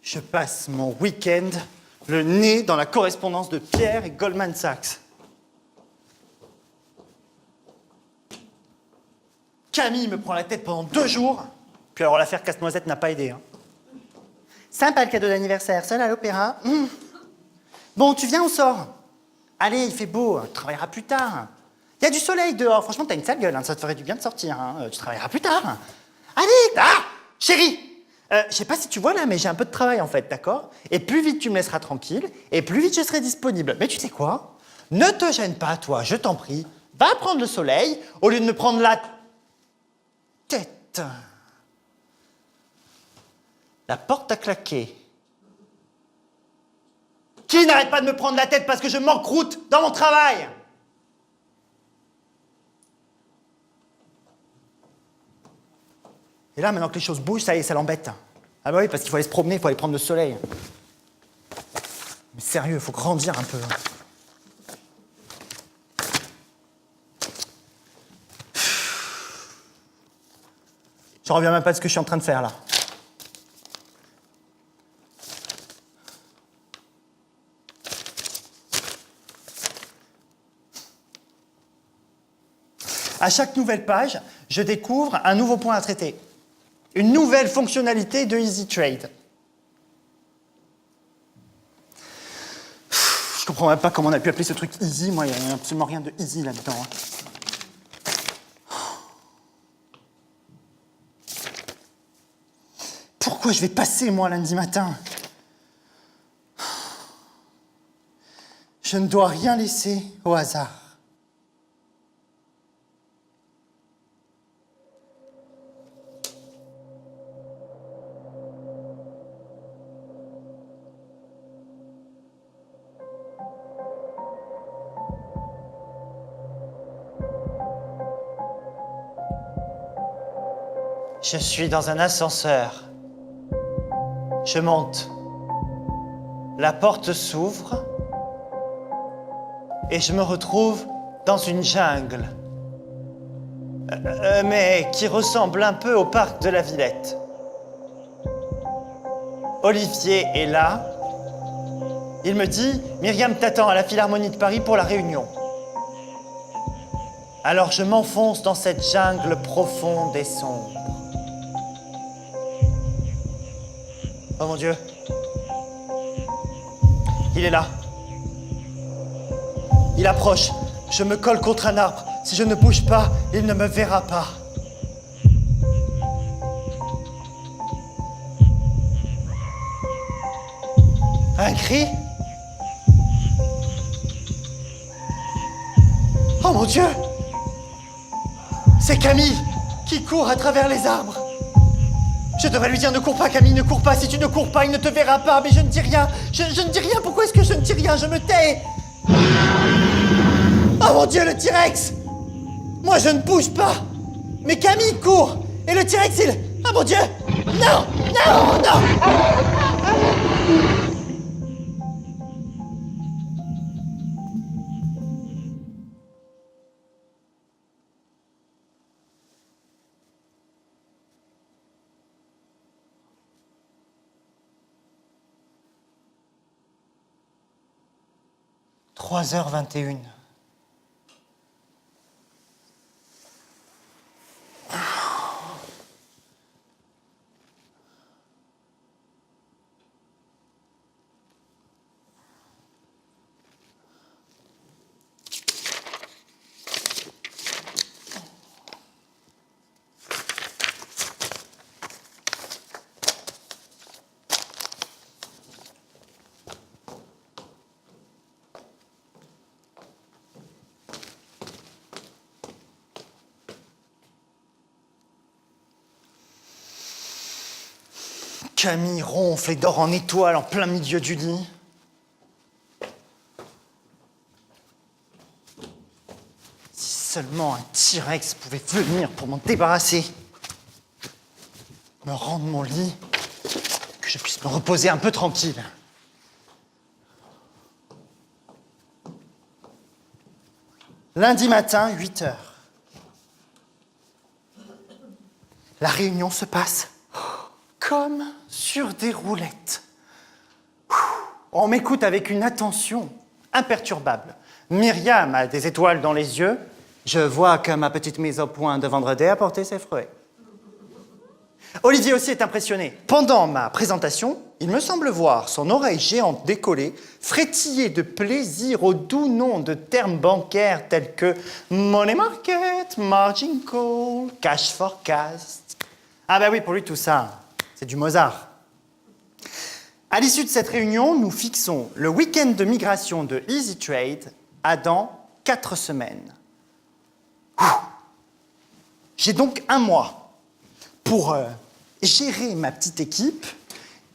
Je passe mon week-end le nez dans la correspondance de Pierre et Goldman Sachs. Camille me prend la tête pendant 2 jours, puis alors l'affaire Casse-Noisette n'a pas aidé. Hein. Sympa le cadeau d'anniversaire, seul à l'opéra. Bon, tu viens, on sort. Allez, il fait beau, tu travailleras plus tard. Il y a du soleil dehors, franchement, t'as une sale gueule, hein. Ça te ferait du bien de sortir. Hein. Tu travailleras plus tard. Allez, chérie. Je sais pas si tu vois là, mais j'ai un peu de travail en fait, d'accord? Et plus vite tu me laisseras tranquille, et plus vite je serai disponible. Mais tu sais quoi? Ne te gêne pas, toi, je t'en prie. Va prendre le soleil, au lieu de me prendre la tête. La porte a claqué. Qui n'arrête pas de me prendre la tête parce que je manque route dans mon travail? Et là, maintenant que les choses bougent, ça y est, ça l'embête. Ah bah oui, parce qu'il faut aller se promener, il faut aller prendre le soleil. Mais sérieux, il faut grandir un peu. Je reviens même pas de ce que je suis en train de faire, là. À chaque nouvelle page, je découvre un nouveau point à traiter. Une nouvelle fonctionnalité de Easy Trade. Je comprends même pas comment on a pu appeler ce truc Easy. Moi, il n'y a absolument rien de Easy là-dedans. Pourquoi je vais passer, moi, lundi matin? Je ne dois rien laisser au hasard. Je suis dans un ascenseur. Je monte. La porte s'ouvre et je me retrouve dans une jungle. Mais qui ressemble un peu au parc de la Villette. Olivier est là. Il me dit « Myriam t'attend à la Philharmonie de Paris pour la réunion ». Alors je m'enfonce dans cette jungle profonde et sombre. Oh mon Dieu. Il est là. Il approche. Je me colle contre un arbre. Si je ne bouge pas, il ne me verra pas. Un cri? Oh mon Dieu! C'est Camille qui court à travers les arbres. Je devrais lui dire ne cours pas Camille, ne cours pas. Si tu ne cours pas, il ne te verra pas. Mais je ne dis rien. Je ne dis rien. Pourquoi est-ce que je ne dis rien? Je me tais. Oh mon Dieu, le T-Rex! Moi je ne bouge pas. Mais Camille court. Et le T-Rex il... Oh mon Dieu! Non! Non! Non! 3h21. Camille ronfle et dort en étoile en plein milieu du lit. Si seulement un T-Rex pouvait venir pour m'en débarrasser, me rendre mon lit, que je puisse me reposer un peu tranquille. Lundi matin, 8h. La réunion se passe comme sur des roulettes. On m'écoute avec une attention imperturbable. Myriam a des étoiles dans les yeux. Je vois que ma petite mise au point de vendredi a porté ses fruits. Olivier aussi est impressionné. Pendant ma présentation, il me semble voir son oreille géante décollée frétiller de plaisir au doux nom de termes bancaires tels que money market, margin call, cash forecast. Ah bah oui, pour lui tout ça, c'est du Mozart. À l'issue de cette réunion, nous fixons le week-end de migration de Easy Trade à dans 4 semaines. J'ai donc un mois pour gérer ma petite équipe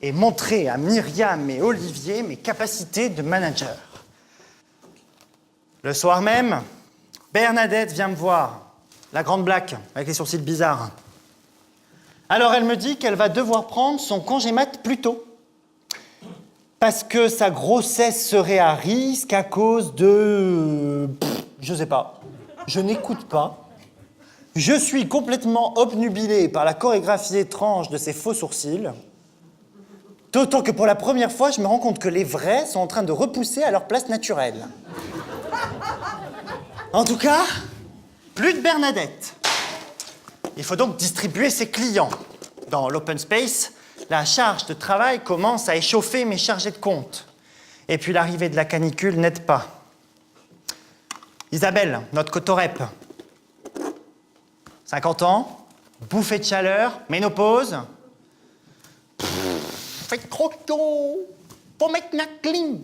et montrer à Myriam et Olivier mes capacités de manager. Le soir même, Bernadette vient me voir, la grande black avec les sourcils bizarres. Alors elle me dit qu'elle va devoir prendre son congé mat plus tôt. Parce que sa grossesse serait à risque à cause de... je sais pas. Je n'écoute pas. Je suis complètement obnubilé par la chorégraphie étrange de ses faux sourcils. D'autant que pour la première fois, je me rends compte que les vrais sont en train de repousser à leur place naturelle. En tout cas, plus de Bernadette. Il faut donc distribuer ses clients. Dans l'open space, la charge de travail commence à échauffer mes chargés de compte. Et puis l'arrivée de la canicule n'aide pas. Isabelle, notre cotorep. 50 ans, bouffée de chaleur, ménopause. Fait trop chaud, faut mettre la clim.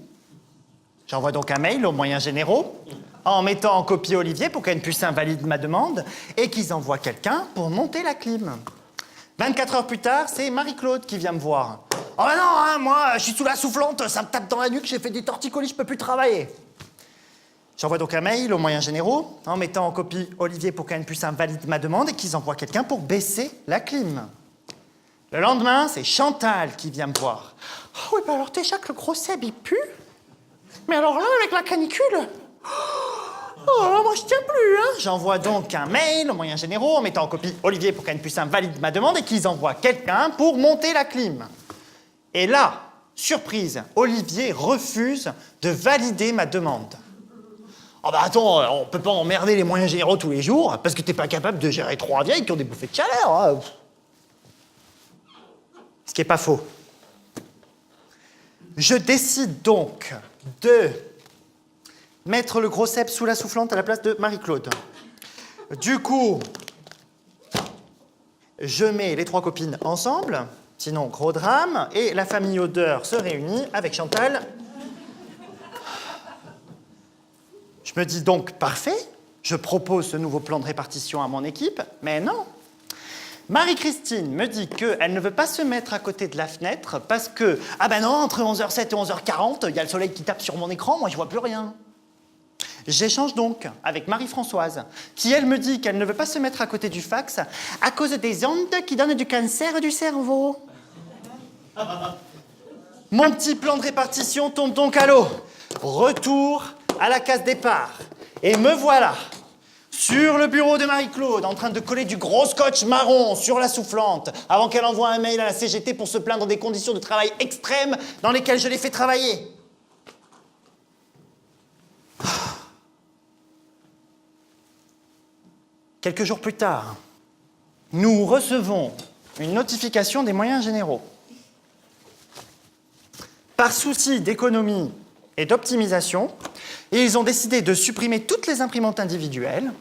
J'envoie donc un mail aux moyens généraux en mettant en copie Olivier pour qu'elle puisse invalider ma demande et qu'ils envoient quelqu'un pour monter la clim. 24 heures plus tard, c'est Marie-Claude qui vient me voir. « Oh ben non, hein, moi, je suis sous la soufflante, ça me tape dans la nuque, j'ai fait des torticolis, je peux plus travailler. » J'envoie donc un mail aux moyens généraux en mettant en copie Olivier pour qu'elle puisse invalider ma demande et qu'ils envoient quelqu'un pour baisser la clim. Le lendemain, c'est Chantal qui vient me voir. « Oh oui, ben alors déjà que le gros Seb, il pue. Mais alors là, avec la canicule... Oh là, moi je tiens plus, hein. J'envoie donc un mail aux moyens généraux en mettant en copie Olivier pour qu'elle puisse invalider ma demande et qu'ils envoient quelqu'un pour monter la clim. Et là, surprise, Olivier refuse de valider ma demande. Oh bah attends, on peut pas emmerder les moyens généraux tous les jours parce que t'es pas capable de gérer 3 vieilles qui ont des bouffées de chaleur. Hein. Ce qui est pas faux. Je décide donc de mettre le gros cep sous la soufflante à la place de Marie-Claude. Du coup, je mets les 3 copines ensemble, sinon gros drame, et la famille Odeur se réunit avec Chantal. Je me dis donc, parfait, je propose ce nouveau plan de répartition à mon équipe, mais non. Marie-Christine me dit qu'elle ne veut pas se mettre à côté de la fenêtre parce que, ah ben non, entre 11h07 et 11h40, il y a le soleil qui tape sur mon écran, moi je vois plus rien. J'échange donc avec Marie-Françoise, qui elle me dit qu'elle ne veut pas se mettre à côté du fax à cause des ondes qui donnent du cancer du cerveau. Mon petit plan de répartition tombe donc à l'eau. Retour à la case départ. Et me voilà sur le bureau de Marie-Claude en train de coller du gros scotch marron sur la soufflante avant qu'elle envoie un mail à la CGT pour se plaindre des conditions de travail extrêmes dans lesquelles je l'ai fait travailler. Quelques jours plus tard, nous recevons une notification des moyens généraux. Par souci d'économie et d'optimisation, ils ont décidé de supprimer toutes les imprimantes individuelles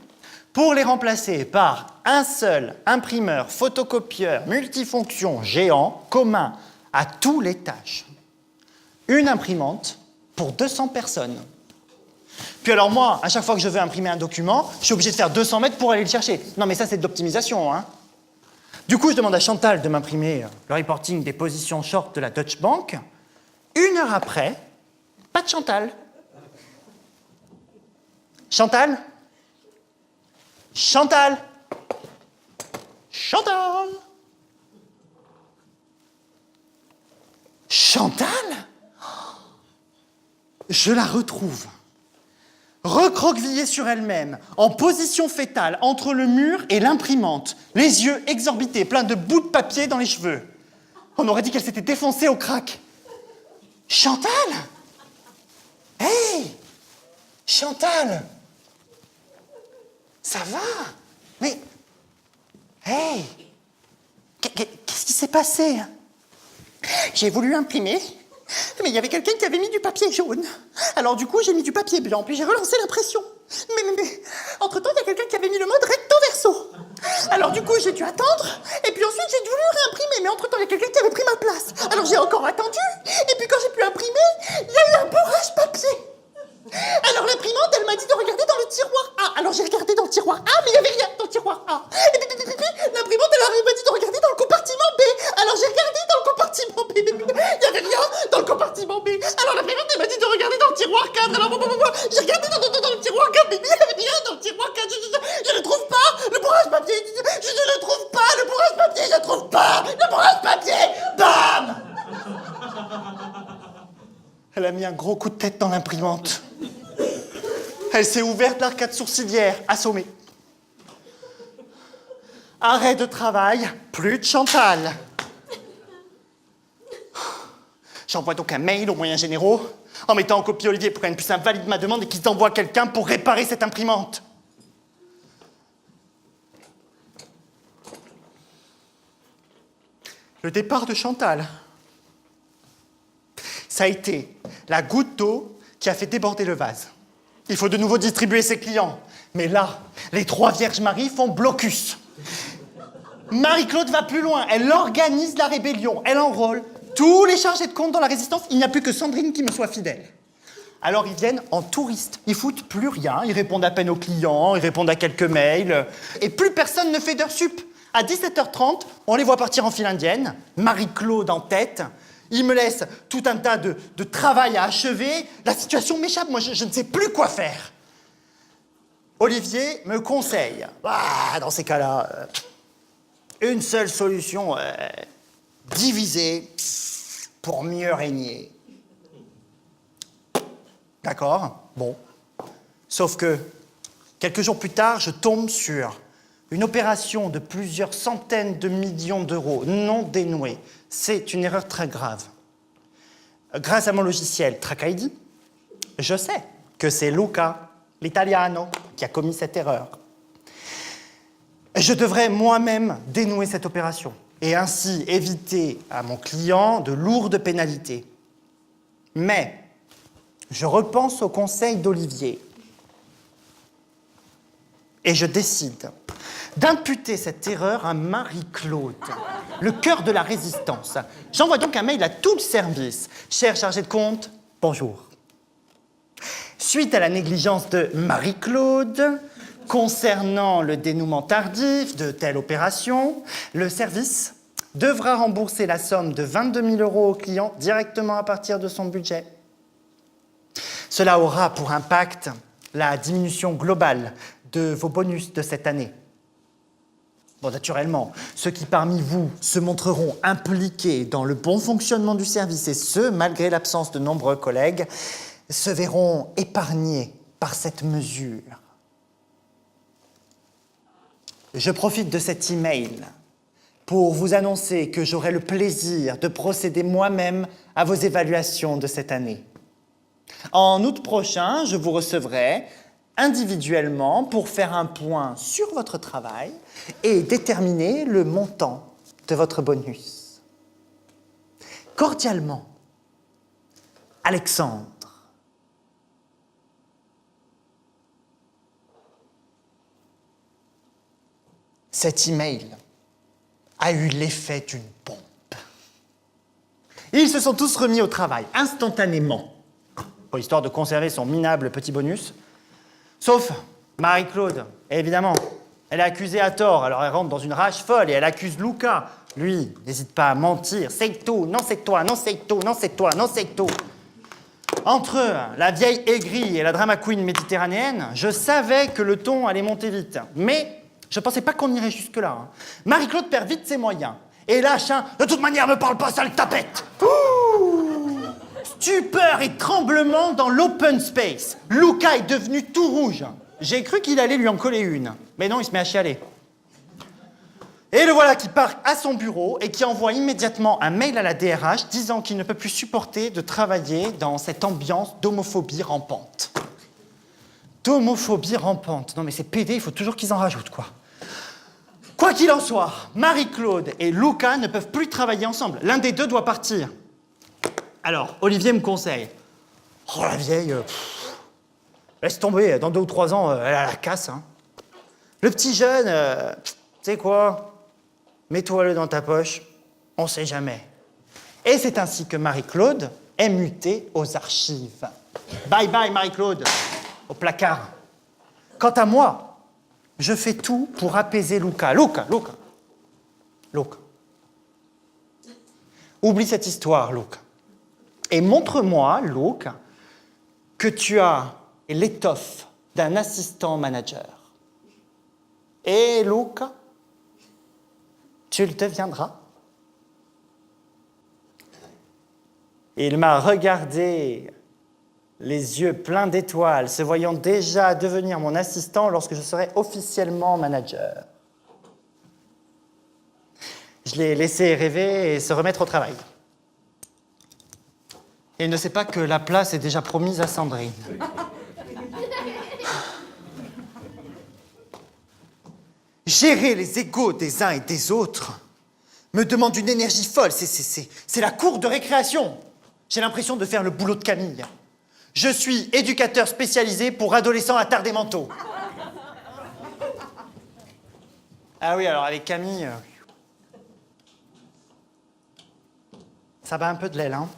pour les remplacer par un seul imprimeur photocopieur multifonction géant commun à tous les tâches. Une imprimante pour 200 personnes. Puis alors moi, à chaque fois que je veux imprimer un document, je suis obligé de faire 200 mètres pour aller le chercher. Non mais ça c'est de l'optimisation, hein. Du coup, je demande à Chantal de m'imprimer le reporting des positions short de la Deutsche Bank. 1 heure après, pas de Chantal. Chantal? Chantal? Chantal? Chantal? Je la retrouve, recroquevillée sur elle-même, en position fétale, entre le mur et l'imprimante, les yeux exorbités, pleins de bouts de papier dans les cheveux. On aurait dit qu'elle s'était défoncée au crack. Chantal? Hey! Chantal! Ça va? Mais... Hey! Qu'est-ce qui s'est passé? J'ai voulu imprimer, mais il y avait quelqu'un qui avait mis du papier jaune. Alors du coup, j'ai mis du papier blanc, puis j'ai relancé l'impression. Mais entre-temps, il y a quelqu'un qui avait mis le mode recto verso. Alors du coup, j'ai dû attendre, et puis ensuite, j'ai voulu réimprimer, mais entre-temps, il y a quelqu'un qui avait pris ma place. Alors j'ai encore attendu, et puis quand j'ai pu imprimer, il y a eu un bourrage papier. Alors l'imprimante, elle m'a dit de regarder dans le tiroir A. Alors j'ai regardé dans le tiroir A, mais il n'y avait rien dans le tiroir A. Et puis l'imprimante, elle m'a dit de regarder dans le compartiment B. Alors j'ai regardé dans le compartiment B, mais il n'y avait rien dans le compartiment B. Alors l'imprimante, elle m'a dit de regarder dans le tiroir 4. Alors j'ai regardé dans le tiroir 4, mais il n'y avait rien dans le tiroir 4. Je ne trouve pas le bourrage papier. Je ne trouve pas le bourrage papier. Je ne trouve pas le bourrage papier. Bam! Elle a mis un gros coup de tête dans l'imprimante. Elle s'est ouverte l'arcade sourcilière, assommée. Arrêt de travail, plus de Chantal. J'envoie donc un mail aux moyens généraux en mettant en copie Olivier pour qu'elle puisse invalider ma demande et qu'ils envoient quelqu'un pour réparer cette imprimante. Le départ de Chantal, ça a été la goutte d'eau qui a fait déborder le vase. Il faut de nouveau distribuer ses clients. Mais là, les 3 Vierges Marie font blocus. Marie-Claude va plus loin. Elle organise la rébellion. Elle enrôle tous les chargés de compte dans la résistance. Il n'y a plus que Sandrine qui me soit fidèle. Alors ils viennent en touristes. Ils foutent plus rien. Ils répondent à peine aux clients. Ils répondent à quelques mails. Et plus personne ne fait d'heures sup. À 17h30, on les voit partir en file indienne. Marie-Claude en tête. Il me laisse tout un tas de travail à achever. La situation m'échappe, moi je ne sais plus quoi faire. Olivier me conseille, dans ces cas-là, une seule solution, diviser pour mieux régner. D'accord, bon. Sauf que, quelques jours plus tard, je tombe sur une opération de plusieurs centaines de millions d'euros non dénouée. C'est une erreur très grave. Grâce à mon logiciel TrackID, je sais que c'est Luca, l'italiano, qui a commis cette erreur. Je devrais moi-même dénouer cette opération et ainsi éviter à mon client de lourdes pénalités. Mais je repense au conseil d'Olivier et je décide d'imputer cette erreur à Marie-Claude, le cœur de la résistance. J'envoie donc un mail à tout le service. Cher chargé de compte, bonjour. Suite à la négligence de Marie-Claude, concernant le dénouement tardif de telle opération, le service devra rembourser la somme de 22 000 € au client directement à partir de son budget. Cela aura pour impact la diminution globale de vos bonus de cette année. Bon, naturellement, ceux qui parmi vous se montreront impliqués dans le bon fonctionnement du service, et ce, malgré l'absence de nombreux collègues, se verront épargnés par cette mesure. Je profite de cet email pour vous annoncer que j'aurai le plaisir de procéder moi-même à vos évaluations de cette année. En août prochain, je vous recevrai individuellement pour faire un point sur votre travail et déterminer le montant de votre bonus. Cordialement, Alexandre. Cet email a eu l'effet d'une bombe. Ils se sont tous remis au travail, instantanément, pour histoire de conserver son minable petit bonus. Sauf Marie-Claude, évidemment. Elle est accusée à tort, alors elle rentre dans une rage folle et elle accuse Luca. Lui, n'hésite pas à mentir. C'est tout, non c'est toi, non c'est tout, non c'est toi, non c'est tout. Entre eux, la vieille aigrie et la drama queen méditerranéenne, je savais que le ton allait monter vite. Mais je pensais pas qu'on irait jusque-là. Hein. Marie-Claude perd vite ses moyens. Et lâche un « De toute manière, me parle pas, sale tapette !» Stupeur et tremblement dans l'open space. Luca est devenu tout rouge. J'ai cru qu'il allait lui en coller une. Mais non, il se met à chialer. Et le voilà qui part à son bureau et qui envoie immédiatement un mail à la DRH disant qu'il ne peut plus supporter de travailler dans cette ambiance d'homophobie rampante. D'homophobie rampante. Non mais c'est PD, il faut toujours qu'ils en rajoutent, quoi. Quoi qu'il en soit, Marie-Claude et Luca ne peuvent plus travailler ensemble. L'un des deux doit partir. Alors, Olivier me conseille. Oh, la vieille, laisse tomber, dans 2 ou 3 ans, elle a la casse. Hein. Le petit jeune, tu sais quoi, mets-toi-le dans ta poche, on sait jamais. Et c'est ainsi que Marie-Claude est mutée aux archives. Bye bye Marie-Claude, au placard. Quant à moi, je fais tout pour apaiser Luca. Luca. Oublie cette histoire, Luca. Et montre-moi, Luca, que tu as l'étoffe d'un assistant manager. Et Luca, tu le deviendras. Il m'a regardé, les yeux pleins d'étoiles, se voyant déjà devenir mon assistant lorsque je serai officiellement manager. Je l'ai laissé rêver et se remettre au travail. Et il ne sait pas que la place est déjà promise à Sandrine. Gérer les égos des uns et des autres me demande une énergie folle. C'est la cour de récréation. J'ai l'impression de faire le boulot de Camille. Je suis éducateur spécialisé pour adolescents attardés mentaux. Ah oui, alors avec Camille, ça bat un peu de l'aile, hein.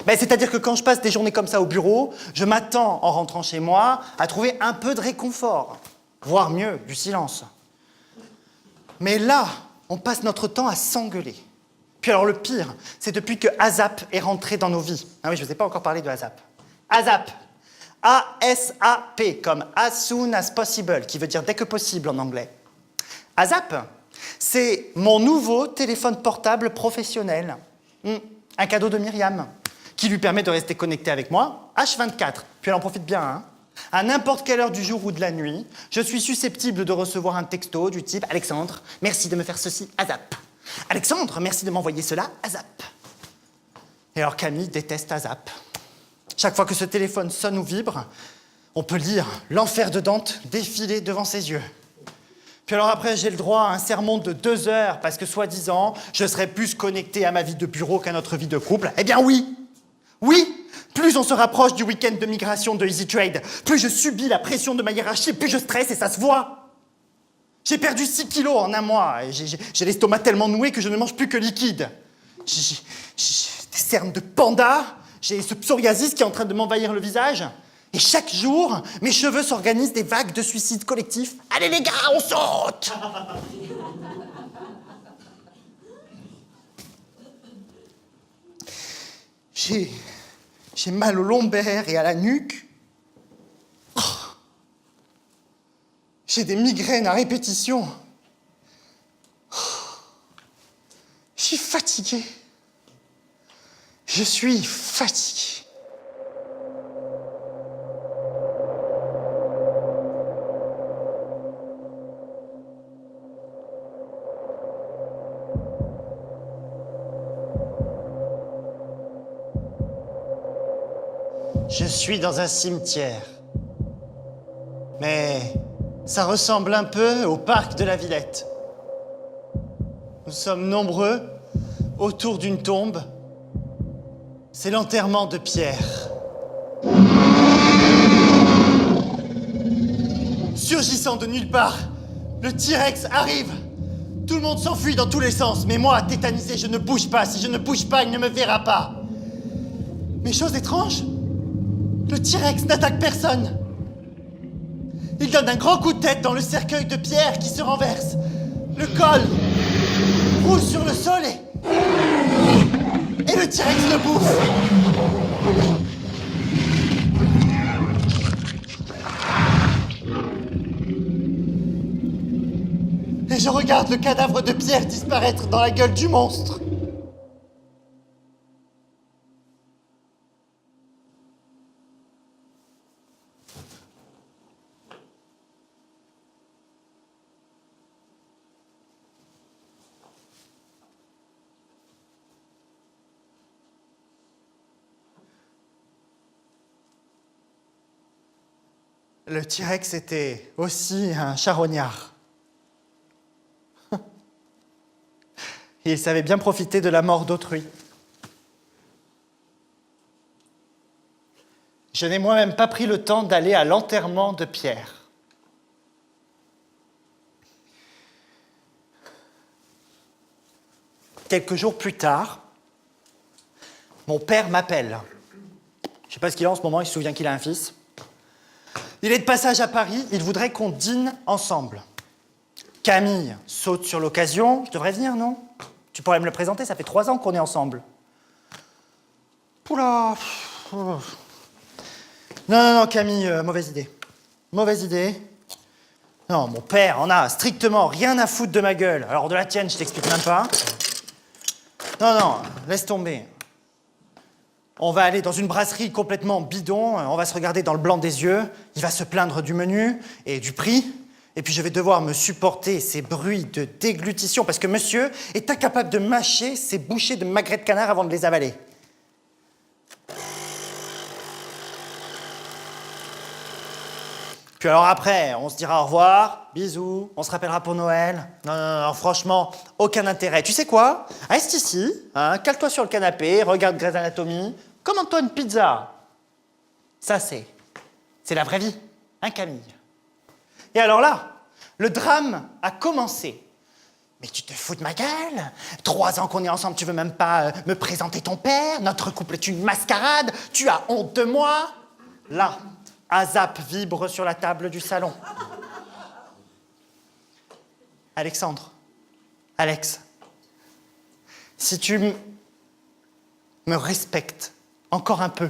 Ben, c'est-à-dire que quand je passe des journées comme ça au bureau, je m'attends, en rentrant chez moi, à trouver un peu de réconfort, voire mieux, du silence. Mais là, on passe notre temps à s'engueuler. Puis alors le pire, c'est depuis que ASAP est rentré dans nos vies. Ah oui, je ne vous ai pas encore parlé de ASAP. ASAP, A-S-A-P, comme as soon as possible, qui veut dire dès que possible en anglais. ASAP, c'est mon nouveau téléphone portable professionnel. Un cadeau de Myriam, qui lui permet de rester connecté avec moi, H24. Puis elle en profite bien, hein. À n'importe quelle heure du jour ou de la nuit, je suis susceptible de recevoir un texto du type « Alexandre, merci de me faire ceci, ASAP. Alexandre, merci de m'envoyer cela, ASAP. » Et alors Camille déteste ASAP. Chaque fois que ce téléphone sonne ou vibre, on peut lire l'enfer de Dante défiler devant ses yeux. Puis alors après, j'ai le droit à un sermon de 2 heures parce que, soi-disant, je serais plus connecté à ma vie de bureau qu'à notre vie de couple. Eh bien oui! Oui, plus on se rapproche du week-end de migration de Easy Trade, plus je subis la pression de ma hiérarchie, plus je stresse et ça se voit. J'ai perdu 6 kilos en un mois. Et j'ai l'estomac tellement noué que je ne mange plus que liquide. J'ai des cernes de panda. J'ai ce psoriasis qui est en train de m'envahir le visage. Et chaque jour, mes cheveux s'organisent des vagues de suicides collectifs. Allez les gars, on saute! J'ai mal au lombaire et à la nuque. Oh. J'ai des migraines à répétition. Oh. Je suis fatigué. Je suis fatigué. Je suis dans un cimetière. Mais ça ressemble un peu au parc de la Villette. Nous sommes nombreux autour d'une tombe. C'est l'enterrement de Pierre. Surgissant de nulle part, le T-Rex arrive. Tout le monde s'enfuit dans tous les sens, mais moi, tétanisé, je ne bouge pas. Si je ne bouge pas, il ne me verra pas. Mais chose étrange, le T-Rex n'attaque personne. Il donne un grand coup de tête dans le cercueil de Pierre qui se renverse. Le col roule sur le sol et le T-Rex le bouffe. Et je regarde le cadavre de Pierre disparaître dans la gueule du monstre. Le T-Rex était aussi un charognard. Et il savait bien profiter de la mort d'autrui. Je n'ai moi-même pas pris le temps d'aller à l'enterrement de Pierre. Quelques jours plus tard, mon père m'appelle. Je ne sais pas ce qu'il a en ce moment, il se souvient qu'il a un fils. Il est de passage à Paris, il voudrait qu'on dîne ensemble. Camille saute sur l'occasion. Je devrais venir, non? Tu pourrais me le présenter, ça fait 3 ans qu'on est ensemble. Oula. Non, Camille, mauvaise idée. Mauvaise idée. Non, mon père en a strictement rien à foutre de ma gueule. Alors de la tienne, je t'explique même pas. Non, laisse tomber. On va aller dans une brasserie complètement bidon, on va se regarder dans le blanc des yeux, il va se plaindre du menu et du prix, et puis je vais devoir me supporter ces bruits de déglutition parce que monsieur est incapable de mâcher ses bouchées de magret de canard avant de les avaler. Puis alors après, on se dira au revoir, bisous, on se rappellera pour Noël. Non, franchement, aucun intérêt. Tu sais quoi? Reste ici, hein, cale-toi sur le canapé, regarde Grey's Anatomy, commande-toi une pizza. Ça, c'est la vraie vie, hein, Camille? Et alors là, le drame a commencé. Mais tu te fous de ma gueule? 3 ans qu'on est ensemble, tu veux même pas me présenter ton père? Notre couple est une mascarade? Tu as honte de moi? Là, ASAP vibre sur la table du salon. Alexandre, Alex, si tu me respectes encore un peu,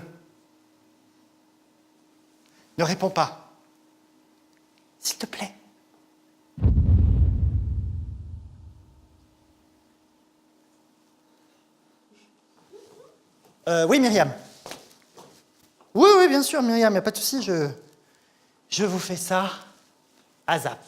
ne réponds pas. S'il te plaît. Oui, Myriam. Oui, bien sûr, Myriam, il n'y a pas de souci, je vous fais ça à zap.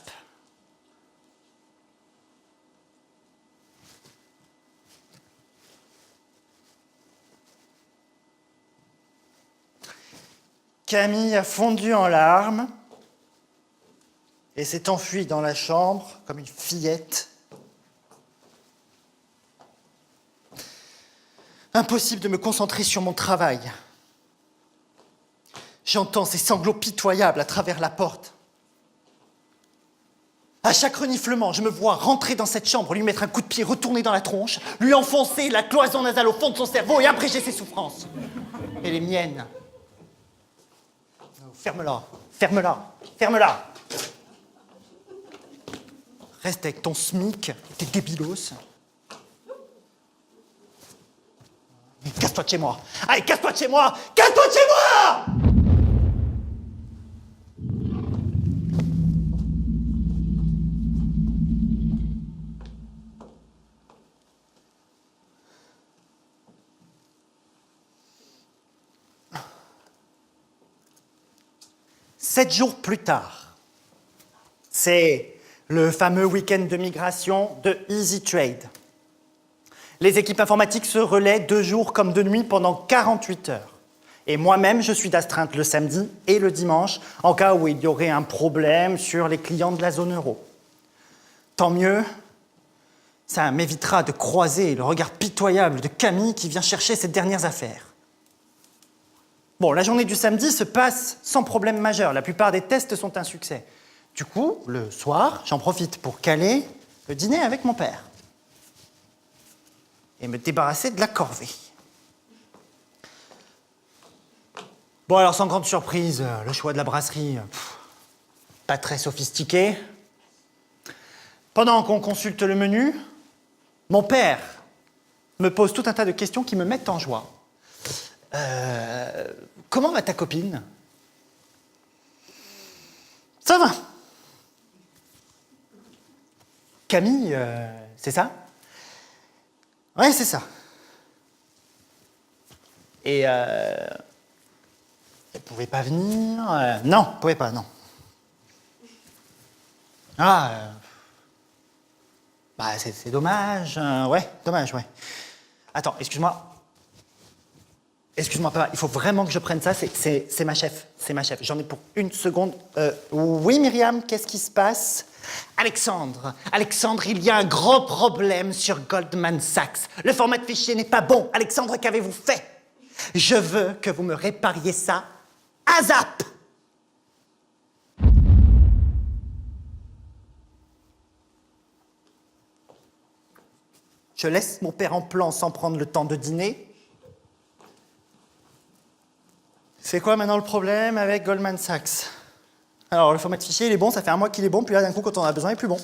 Camille a fondu en larmes et s'est enfuie dans la chambre comme une fillette. Impossible de me concentrer sur mon travail. J'entends ces sanglots pitoyables à travers la porte. À chaque reniflement, je me vois rentrer dans cette chambre, lui mettre un coup de pied retourné dans la tronche, lui enfoncer la cloison nasale au fond de son cerveau et abréger ses souffrances. Et les miennes. Ferme-la, ferme-la, ferme-la. Reste avec ton SMIC, tes débilos. Mais casse-toi de chez moi. Allez, casse-toi de chez moi. Casse-toi de chez moi. Sept jours plus tard, c'est le fameux week-end de migration de Easy Trade. Les équipes informatiques se relaient de jour comme de nuit pendant 48 heures. Et moi-même, je suis d'astreinte le samedi et le dimanche, en cas où il y aurait un problème sur les clients de la zone euro. Tant mieux, ça m'évitera de croiser le regard pitoyable de Camille qui vient chercher ses dernières affaires. Bon, la journée du samedi se passe sans problème majeur. La plupart des tests sont un succès. Du coup, le soir, j'en profite pour caler le dîner avec mon père et me débarrasser de la corvée. Bon, alors, sans grande surprise, le choix de la brasserie, pas très sophistiqué. Pendant qu'on consulte le menu, mon père me pose tout un tas de questions qui me mettent en joie. Comment va ta copine? Ça va. Camille, c'est ça? Ouais, c'est ça. Et elle pouvait pas venir? Non, elle pouvait pas, non. Ah, bah c'est dommage. Ouais, dommage, ouais. Attends, excuse-moi. Excuse-moi, papa, il faut vraiment que je prenne ça, c'est ma chef, c'est ma chef. J'en ai pour une seconde. Oui, Myriam, qu'est-ce qui se passe? Alexandre, il y a un gros problème sur Goldman Sachs. Le format de fichier n'est pas bon. Alexandre, qu'avez-vous fait? Je veux que vous me répariez ça à zap. Je laisse mon père en plan sans prendre le temps de dîner. C'est quoi maintenant le problème avec Goldman Sachs? Alors, le format de fichier, il est bon, ça fait un mois qu'il est bon, puis là, d'un coup, quand on en a besoin, il est plus bon.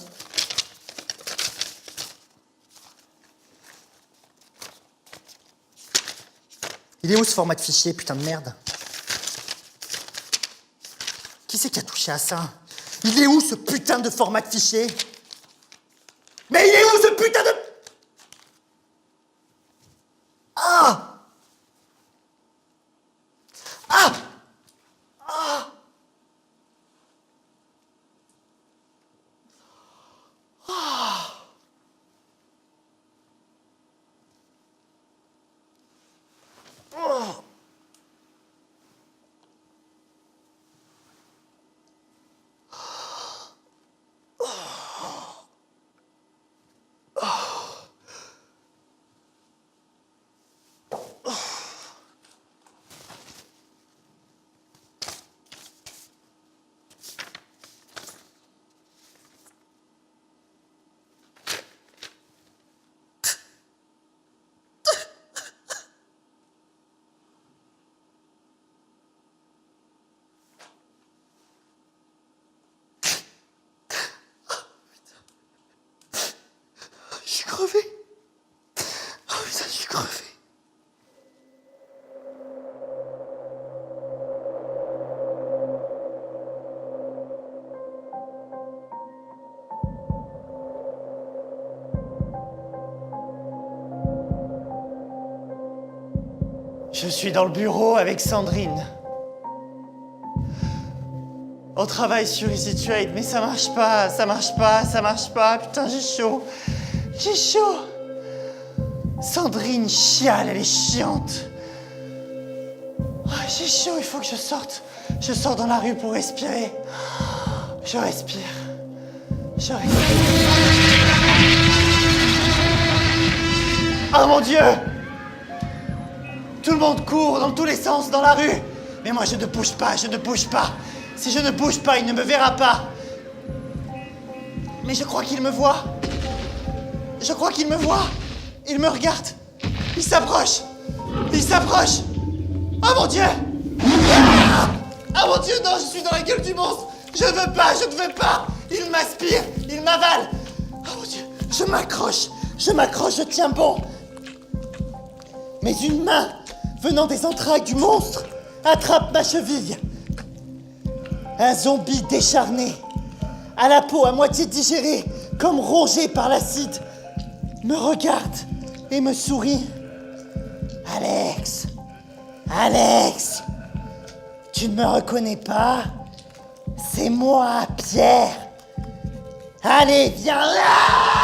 Il est où, ce format de fichier, putain de merde? Qui c'est qui a touché à ça? Il est où, ce putain de format de fichier? Mais il est où, ce putain de... Ah! Ah! Ah! Ah! Oh! Je suis crevé. Oh putain, je suis crevé. Je suis dans le bureau avec Sandrine. On travaille sur Easy Trade, mais ça marche pas, ça marche pas, ça marche pas. Putain, j'ai chaud. J'ai chaud. Sandrine chiale, elle est chiante. Oh, j'ai chaud, il faut que je sorte. Je sors dans la rue pour respirer. Je respire. Je respire. Oh mon Dieu! Tout le monde court dans tous les sens dans la rue. Mais moi, je ne bouge pas, je ne bouge pas. Si je ne bouge pas, il ne me verra pas. Mais je crois qu'il me voit. Je crois qu'il me voit. Il me regarde. Il s'approche. Il s'approche. Oh mon Dieu! Ah mon Dieu, non, je suis dans la gueule du monstre. Je ne veux pas, je ne veux pas. Il m'aspire, il m'avale. Oh mon Dieu, je m'accroche, je tiens bon. Mais une main venant des entrailles du monstre attrape ma cheville. Un zombie décharné, à la peau à moitié digérée, comme rongé par l'acide, me regarde et me sourit. Alex, Alex, tu ne me reconnais pas? C'est moi, Pierre. Allez, viens là!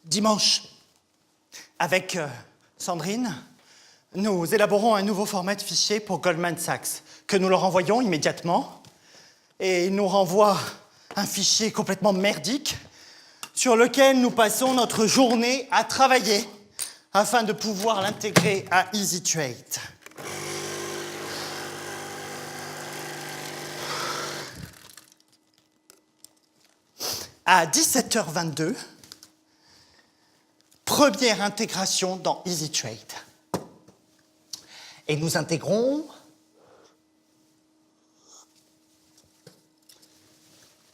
Dimanche, avec Sandrine, nous élaborons un nouveau format de fichier pour Goldman Sachs, que nous leur envoyons immédiatement. Et ils nous renvoient un fichier complètement merdique sur lequel nous passons notre journée à travailler afin de pouvoir l'intégrer à EasyTrade. À 17h22, première intégration dans EasyTrade. Et nous intégrons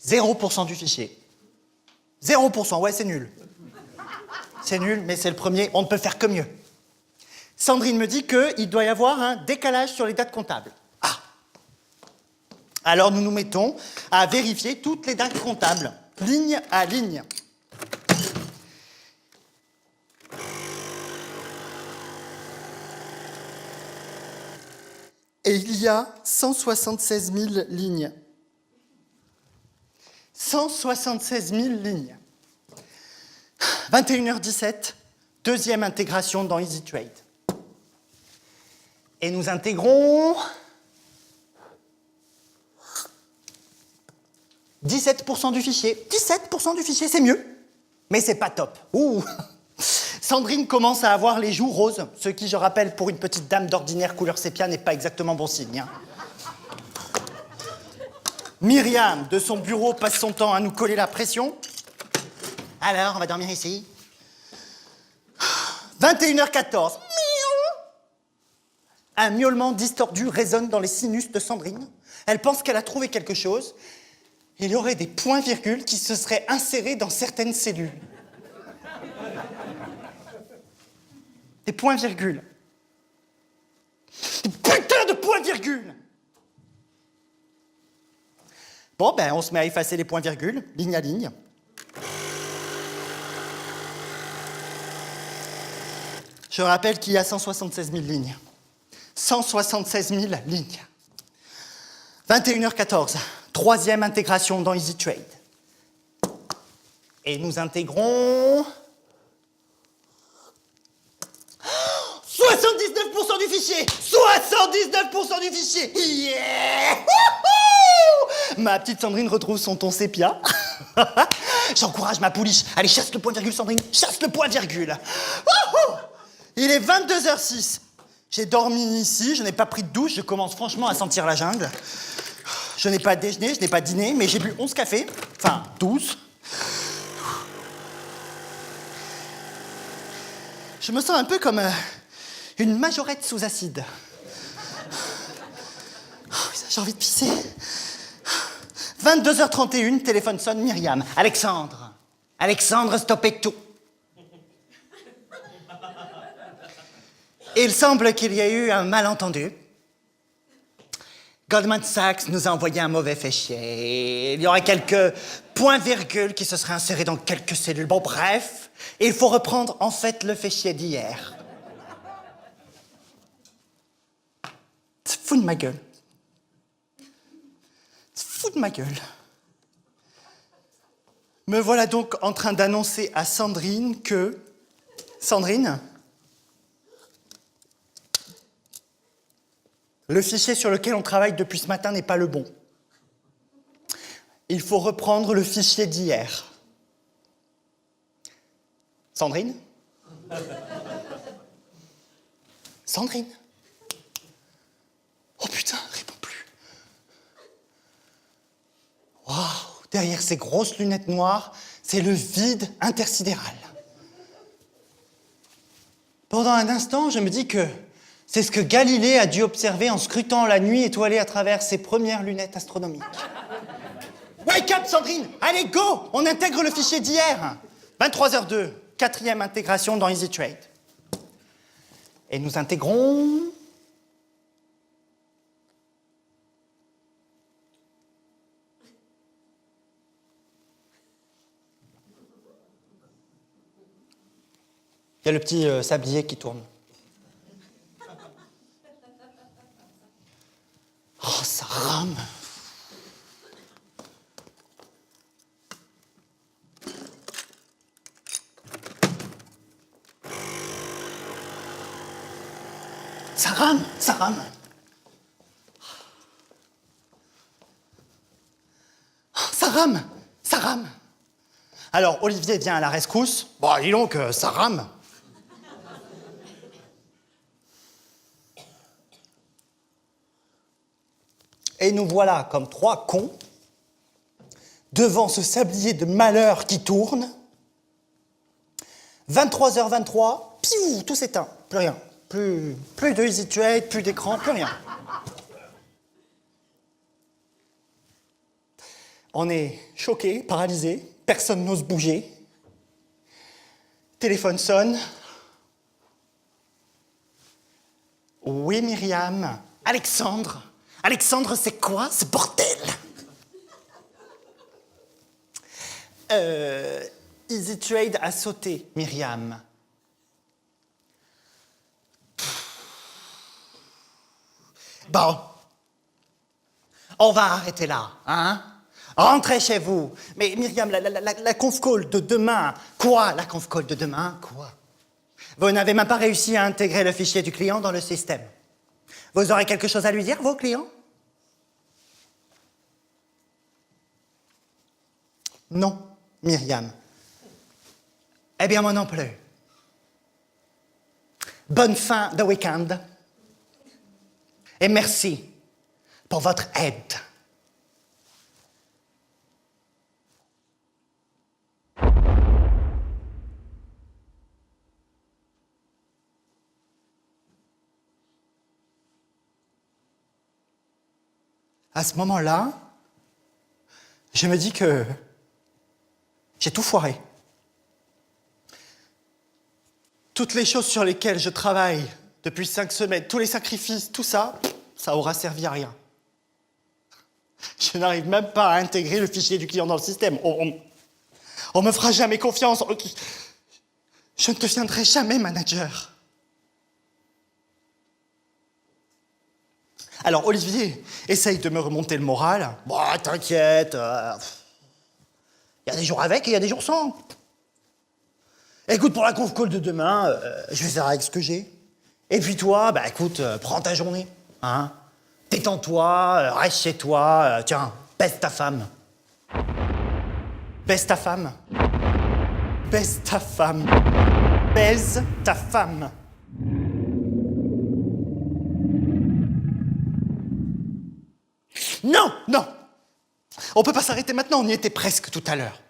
0% du fichier. 0%, ouais, c'est nul. C'est nul, mais c'est le premier, on ne peut faire que mieux. Sandrine me dit qu'il doit y avoir un décalage sur les dates comptables. Ah! Alors nous nous mettons à vérifier toutes les dates comptables, ligne à ligne. Et il y a 176 000 lignes. 176 000 lignes. 21h17, deuxième intégration dans EasyTrade. Et nous intégrons 17% du fichier. 17% du fichier, c'est mieux, mais c'est pas top. Ouh. Sandrine commence à avoir les joues roses, ce qui, je rappelle, pour une petite dame d'ordinaire couleur sépia, n'est pas exactement bon signe. Hein. Myriam, de son bureau, passe son temps à nous coller la pression. Alors, on va dormir ici. 21h14. Un miaulement distordu résonne dans les sinus de Sandrine. Elle pense qu'elle a trouvé quelque chose. Il y aurait des points-virgules qui se seraient insérés dans certaines cellules. Des points-virgules. Des putains de points-virgules! Bon, ben, on se met à effacer les points-virgules, ligne à ligne. Je rappelle qu'il y a 176 000 lignes. 176 000 lignes. 21h14, troisième intégration dans EasyTrade. Et nous intégrons 79% du fichier! 79% du fichier! Yeah! Wouhou! Ma petite Sandrine retrouve son ton sépia. J'encourage ma pouliche. Allez, chasse le point-virgule, Sandrine. Chasse le point-virgule. Wouhou! Il est 22h06. J'ai dormi ici, je n'ai pas pris de douche, je commence franchement à sentir la jungle. Je n'ai pas déjeuné, je n'ai pas dîné, mais j'ai bu 11 cafés. Enfin, 12. Je me sens un peu comme une majorette sous acide. j'ai envie de pisser. 22h31, téléphone sonne, Myriam. Alexandre. Alexandre, stoppez tout. Il semble qu'il y ait eu un malentendu. Goldman Sachs nous a envoyé un mauvais fichier. Il y aurait quelques points-virgules qui se seraient insérés dans quelques cellules. Bon, bref, il faut reprendre en fait le fichier d'hier. C'est fou de ma gueule. C'est fou de ma gueule. Me voilà donc en train d'annoncer à Sandrine que... Sandrine, le fichier sur lequel on travaille depuis ce matin n'est pas le bon. Il faut reprendre le fichier d'hier. Sandrine? Sandrine? Oh putain, réponds plus. Waouh, derrière ces grosses lunettes noires, c'est le vide intersidéral. Pendant un instant, je me dis que c'est ce que Galilée a dû observer en scrutant la nuit étoilée à travers ses premières lunettes astronomiques. Wake up, Sandrine! Allez, go! On intègre le fichier d'hier. 23h02, 4e intégration dans EasyTrade. Et nous intégrons... Il y a le petit sablier qui tourne. Oh, ça rame. Ça rame, ça rame. Ça rame, ça rame. Alors, Olivier vient à la rescousse. Bon, dis donc, ça rame. Et nous voilà comme trois cons devant ce sablier de malheur qui tourne. 23h23, piou, tout s'éteint, plus rien. Plus de EasyTrade, plus d'écran, plus rien. On est choqués, paralysés, personne n'ose bouger. Téléphone sonne. Oui, Myriam. Alexandre. Alexandre, c'est quoi ce bordel? EasyTrade a sauté, Myriam. Bon, on va arrêter là, hein? Rentrez chez vous. Mais Myriam, la conf call de demain, quoi? La conf call de demain, quoi? Vous n'avez même pas réussi à intégrer le fichier du client dans le système. Vous aurez quelque chose à lui dire, vos clients? Non, Myriam. Eh bien, moi non plus. Bonne fin de week-end. Et merci pour votre aide. À ce moment-là, je me dis que j'ai tout foiré. Toutes les choses sur lesquelles je travaille depuis 5 semaines, tous les sacrifices, tout ça, ça aura servi à rien. Je n'arrive même pas à intégrer le fichier du client dans le système. On me fera jamais confiance. Je ne deviendrai jamais manager. Alors, Olivier essaye de me remonter le moral. Bon, t'inquiète. Il y a des jours avec et il y a des jours sans. Écoute, pour la conf call de demain, je vais faire avec ce que j'ai. Et puis toi, bah écoute, prends ta journée. Hein? Détends-toi, reste chez toi. Tiens, baise ta femme. Baise ta femme. Baise ta femme. Baise ta femme. Non, non. On peut pas s'arrêter maintenant, on y était presque tout à l'heure.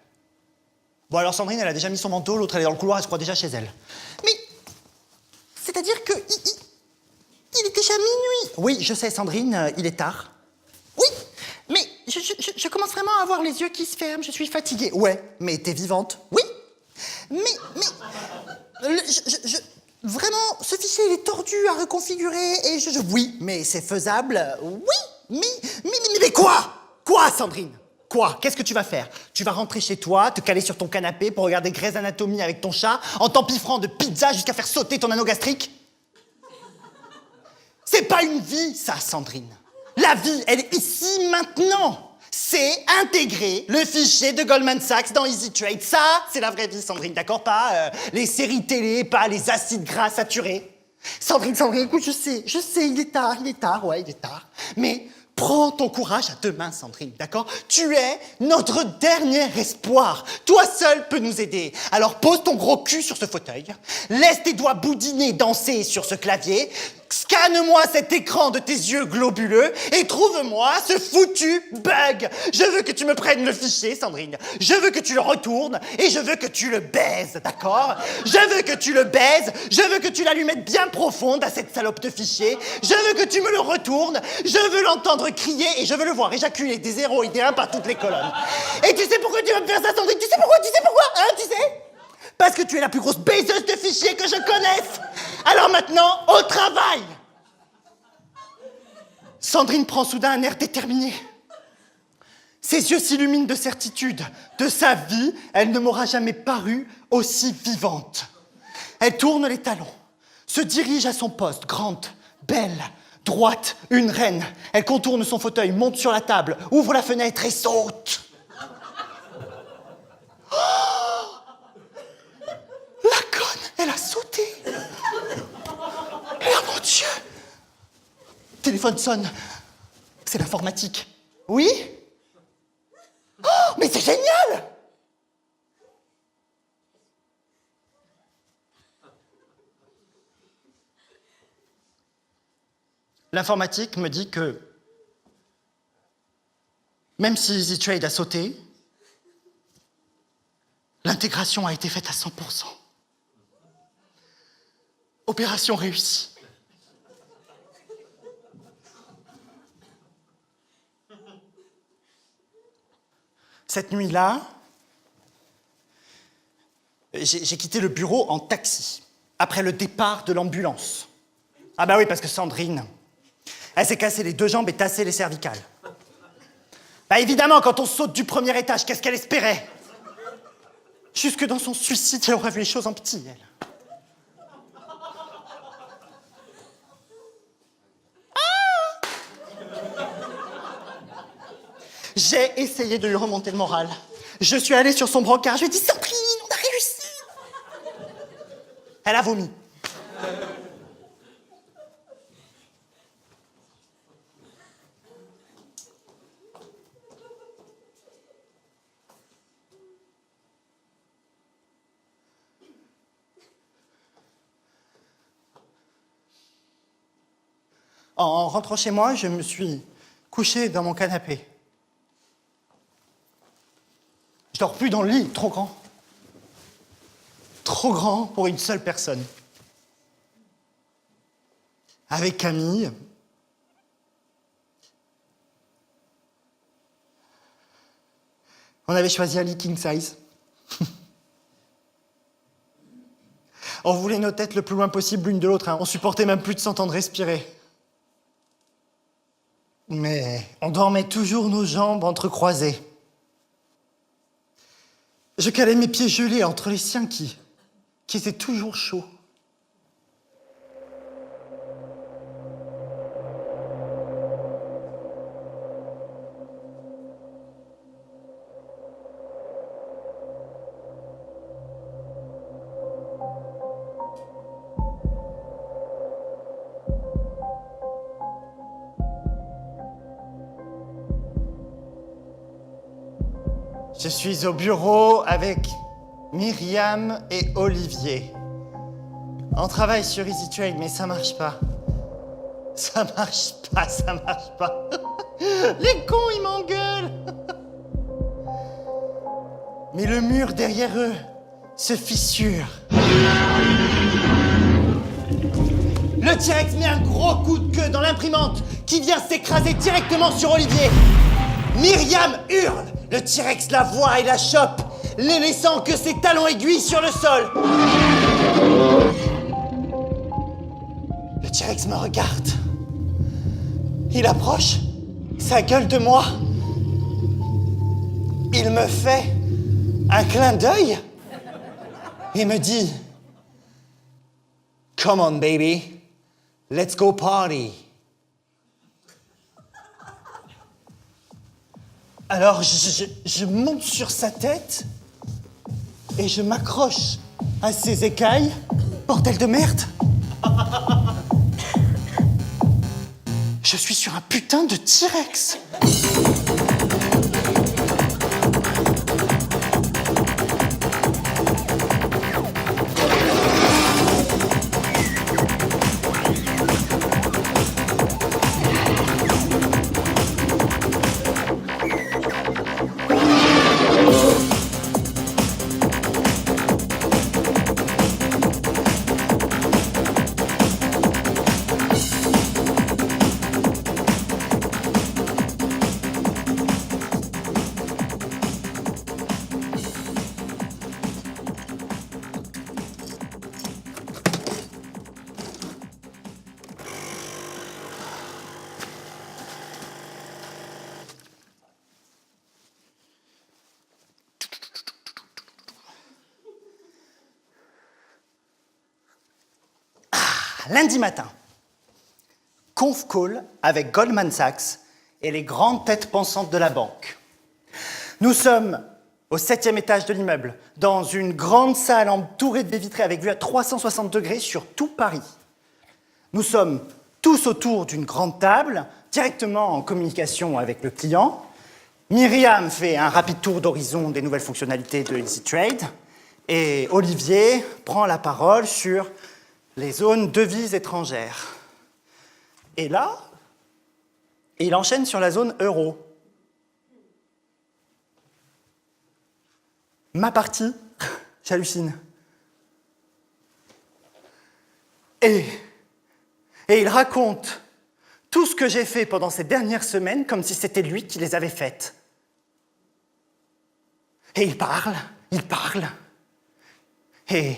Bon alors Sandrine, elle a déjà mis son manteau, l'autre elle est dans le couloir, elle se croit déjà chez elle. Mais, c'est-à-dire que il est déjà minuit. Oui, je sais Sandrine, il est tard. je commence vraiment à avoir les yeux qui se ferment, je suis fatiguée. Ouais, mais t'es vivante. Oui. Mais, vraiment, ce fichier, il est tordu à reconfigurer et oui, mais c'est faisable. Oui, mais quoi? Quoi, Sandrine? Quoi? Qu'est-ce que tu vas faire? Tu vas rentrer chez toi, te caler sur ton canapé pour regarder Grey's Anatomy avec ton chat, en t'empiffrant de pizza jusqu'à faire sauter ton anneau gastrique? C'est pas une vie, ça, Sandrine. La vie, elle est ici, maintenant. C'est intégrer le fichier de Goldman Sachs dans Easy Trade. Ça, c'est la vraie vie, Sandrine, d'accord? Pas les séries télé, pas les acides gras saturés. Sandrine, écoute, je sais, il est tard, ouais, il est tard. Mais prends ton courage à deux mains, Sandrine, d'accord? Tu es notre dernier espoir. Toi seul peux nous aider. Alors pose ton gros cul sur ce fauteuil, laisse tes doigts boudinés danser sur ce clavier, scanne-moi cet écran de tes yeux globuleux et trouve-moi ce foutu bug. Je veux que tu me prennes le fichier, Sandrine. Je veux que tu le retournes et je veux que tu le baises, d'accord? Je veux que tu le baises, je veux que tu la lui mettes bien profonde à cette salope de fichier. Je veux que tu me le retournes, je veux l'entendre crier et je veux le voir éjaculer des 0 et des 1 par toutes les colonnes. Et tu sais pourquoi tu vas me faire ça, Sandrine? Tu sais pourquoi? Hein, tu sais? Parce que tu es la plus grosse baiseuse de fichiers que je connaisse. Alors maintenant, au travail! Sandrine prend soudain un air déterminé. Ses yeux s'illuminent de certitude. De sa vie, elle ne m'aura jamais paru aussi vivante. Elle tourne les talons, se dirige à son poste, grande, belle, droite, une reine. Elle contourne son fauteuil, monte sur la table, ouvre la fenêtre et saute. La conne, elle a sauté. Oh mon Dieu! Téléphone sonne. C'est l'informatique. Oui? Oh, mais c'est génial! L'informatique me dit que même si Easy Trade a sauté, l'intégration a été faite à 100%. Opération réussie. Cette nuit-là, j'ai quitté le bureau en taxi, après le départ de l'ambulance. Ah bah oui, parce que Sandrine, elle s'est cassé les 2 jambes et tassé les cervicales. Bah évidemment, quand on saute du premier étage, qu'est-ce qu'elle espérait? Jusque dans son suicide, elle aurait vu les choses en petit, elle. J'ai essayé de lui remonter le moral. Je suis allée sur son brancard, je lui ai dit « Sandrine, on a réussi !» Elle a vomi. En rentrant chez moi, je me suis couché dans mon canapé. Je dors plus dans le lit, trop grand. Trop grand pour une seule personne. Avec Camille, on avait choisi un lit king size. On voulait nos têtes le plus loin possible l'une de l'autre, hein. On supportait même plus de s'entendre respirer. Mais on dormait toujours nos jambes entrecroisées. Je calais mes pieds gelés entre les siens qui étaient toujours chauds. Je suis au bureau avec Myriam et Olivier. On travaille sur Easy Trade, mais ça marche pas. Ça marche pas. Les cons, ils m'engueulent. Mais le mur derrière eux se fissure. Le T-Rex met un gros coup de queue dans l'imprimante qui vient s'écraser directement sur Olivier. Myriam hurle. Le T-Rex la voit et la chope, ne laissant que ses talons aiguilles sur le sol. Le T-Rex me regarde. Il approche, sa gueule de moi. Il me fait un clin d'œil et me dit « Come on, baby, let's go party ». Alors je monte sur sa tête et je m'accroche à ses écailles. Bordel de merde! Je suis sur un putain de T-Rex! Lundi matin, conf call avec Goldman Sachs et les grandes têtes pensantes de la banque. Nous sommes au 7e étage de l'immeuble, dans une grande salle entourée de baies vitrées avec vue à 360 degrés sur tout Paris. Nous sommes tous autour d'une grande table, directement en communication avec le client. Myriam fait un rapide tour d'horizon des nouvelles fonctionnalités de EasyTrade et Olivier prend la parole sur les zones devises étrangères. Et là, il enchaîne sur la zone euro. Ma partie, j'hallucine. Et il raconte tout ce que j'ai fait pendant ces dernières semaines comme si c'était lui qui les avait faites. Et il parle. Et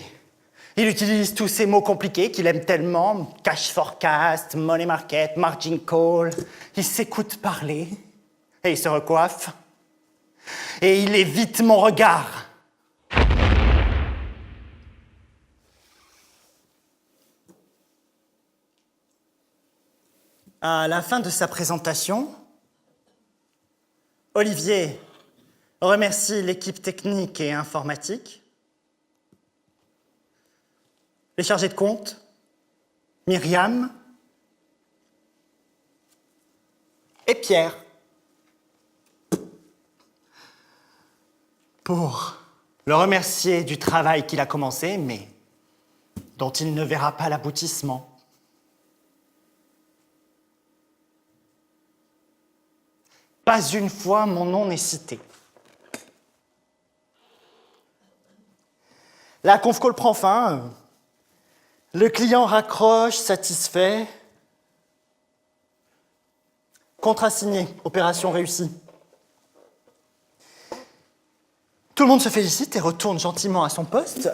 il utilise tous ces mots compliqués qu'il aime tellement, cash forecast, money market, margin call. Il s'écoute parler et il se recoiffe. Et il évite mon regard. À la fin de sa présentation, Olivier remercie l'équipe technique et informatique, les chargés de compte, Myriam et Pierre, pour le remercier du travail qu'il a commencé, mais dont il ne verra pas l'aboutissement. Pas une fois mon nom n'est cité. La conf call prend fin. Le client raccroche, satisfait. Contrat signé, opération réussie. Tout le monde se félicite et retourne gentiment à son poste.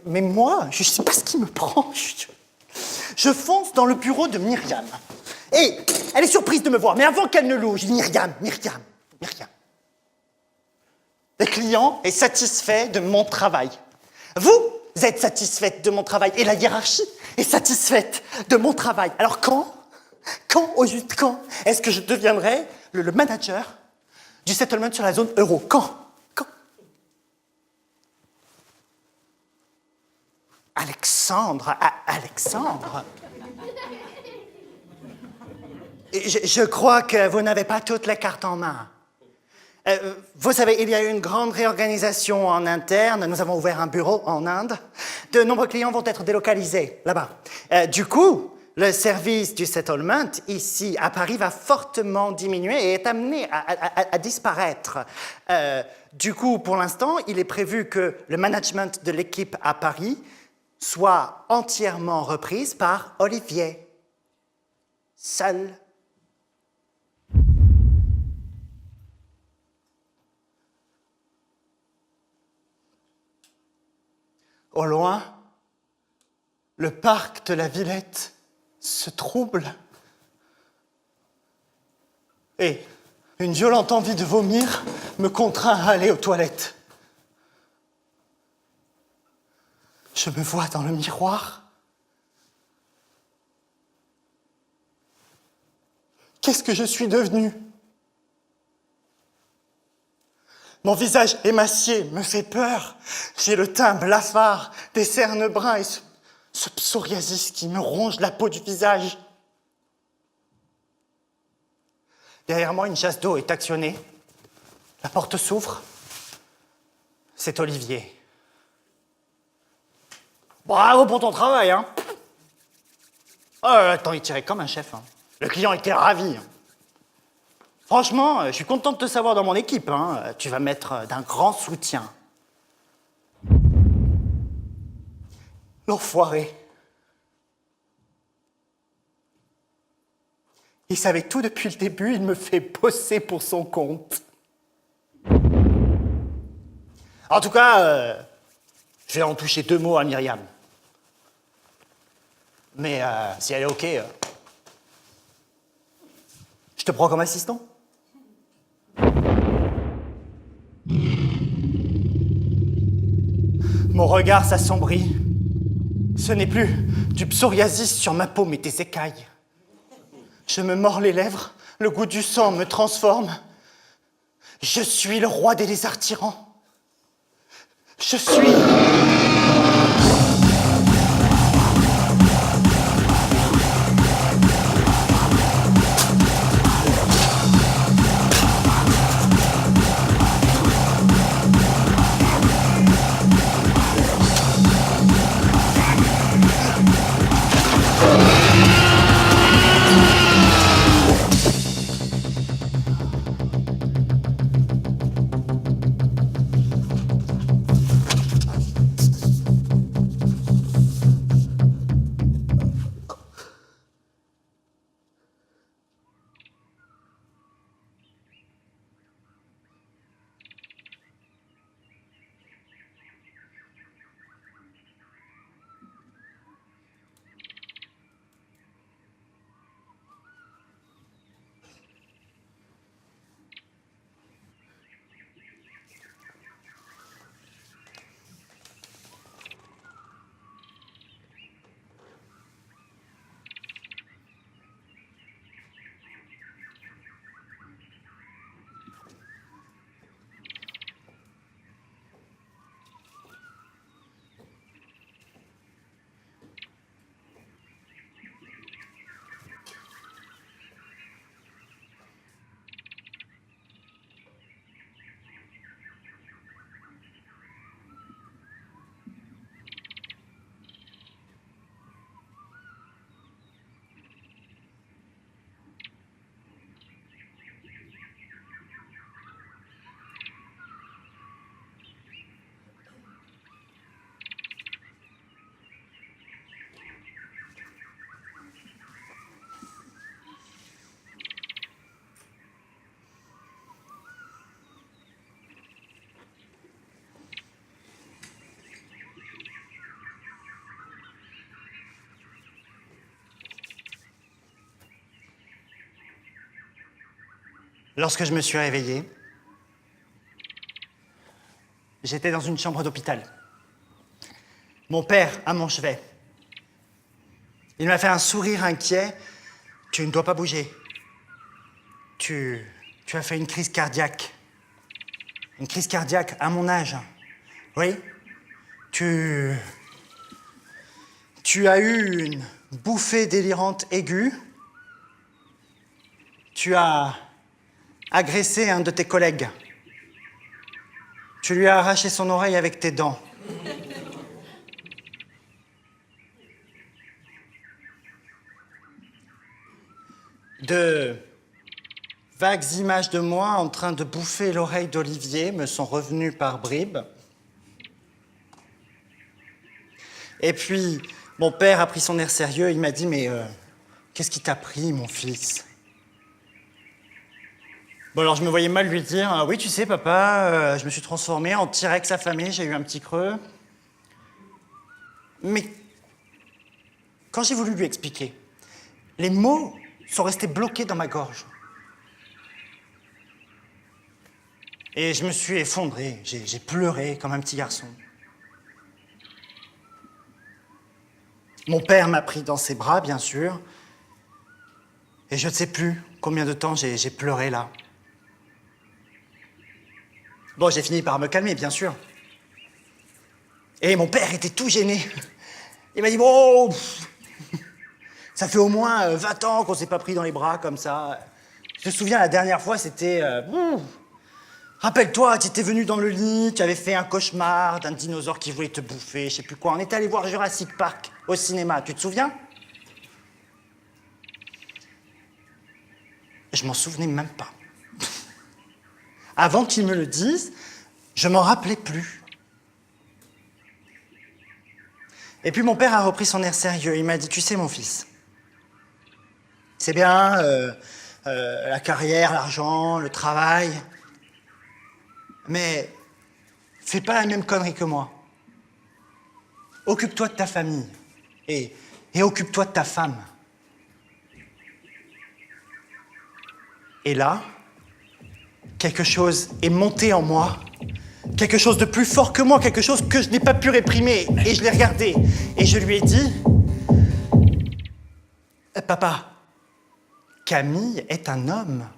Mais moi, je ne sais pas ce qui me prend. Je fonce dans le bureau de Myriam. Et elle est surprise de me voir, mais avant qu'elle ne l'ouvre, je dis Myriam. Le client est satisfait de mon travail. Vous êtes satisfaite de mon travail et la hiérarchie est satisfaite de mon travail. Alors quand, au juste quand, est-ce que je deviendrai le manager du settlement sur la zone euro? Quand? Alexandre. Je crois que vous n'avez pas toutes les cartes en main. Vous savez, il y a eu une grande réorganisation en interne. Nous avons ouvert un bureau en Inde. De nombreux clients vont être délocalisés là-bas. Du coup, le service du settlement ici à Paris va fortement diminuer et est amené à disparaître. Du coup, pour l'instant, il est prévu que le management de l'équipe à Paris soit entièrement reprise par Olivier. Seul. Au loin, le parc de la Villette se trouble. Et une violente envie de vomir me contraint à aller aux toilettes. Je me vois dans le miroir. Qu'est-ce que je suis devenu? Mon visage émacié me fait peur. J'ai le teint blafard, des cernes bruns et ce psoriasis qui me ronge la peau du visage. Derrière moi, une chasse d'eau est actionnée. La porte s'ouvre. C'est Olivier. Bravo pour ton travail, hein. Oh, attends, il tirait comme un chef, hein. Le client était ravi. Franchement, je suis content de te savoir dans mon équipe, hein. Tu vas m'être d'un grand soutien. L'enfoiré. Il savait tout depuis le début, il me fait bosser pour son compte. En tout cas, je vais en toucher 2 mots à Myriam. Mais si elle est OK, je te prends comme assistant. Mon regard s'assombrit. Ce n'est plus du psoriasis sur ma peau, mais des écailles. Je me mords les lèvres, le goût du sang me transforme. Je suis le roi des lézards tyrans. Je suis... Lorsque je me suis réveillé, j'étais dans une chambre d'hôpital. Mon père à mon chevet. Il m'a fait un sourire inquiet. « Tu ne dois pas bouger. Tu as fait une crise cardiaque. Une crise cardiaque à mon âge. Oui. Tu as eu une bouffée délirante aiguë. Tu as agressé un de tes collègues. Tu lui as arraché son oreille avec tes dents. De vagues images de moi en train de bouffer l'oreille d'Olivier me sont revenues par bribes. Et puis, mon père a pris son air sérieux, il m'a dit « Mais qu'est-ce qui t'a pris, mon fils ?» Bon, alors je me voyais mal lui dire « Oui, tu sais, papa, je me suis transformé en T-Rex affamé, j'ai eu un petit creux. » Mais quand j'ai voulu lui expliquer, les mots sont restés bloqués dans ma gorge. Et je me suis effondré, j'ai pleuré comme un petit garçon. Mon père m'a pris dans ses bras, bien sûr, et je ne sais plus combien de temps j'ai pleuré là. Bon, j'ai fini par me calmer, bien sûr. Et mon père était tout gêné. Il m'a dit, bon, ça fait au moins 20 ans qu'on s'est pas pris dans les bras comme ça. Je me souviens, la dernière fois, c'était... Rappelle-toi, tu étais venu dans le lit, tu avais fait un cauchemar d'un dinosaure qui voulait te bouffer, je sais plus quoi. On était allé voir Jurassic Park au cinéma, tu te souviens? Je m'en souvenais même pas. Avant qu'il me le dise, je m'en rappelais plus. Et puis mon père a repris son air sérieux. Il m'a dit, tu sais mon fils, c'est bien la carrière, l'argent, le travail, mais fais pas la même connerie que moi. Occupe-toi de ta famille et occupe-toi de ta femme. Et là, quelque chose est monté en moi, quelque chose de plus fort que moi, quelque chose que je n'ai pas pu réprimer. Et je l'ai regardé et je lui ai dit, papa, Camille est un homme.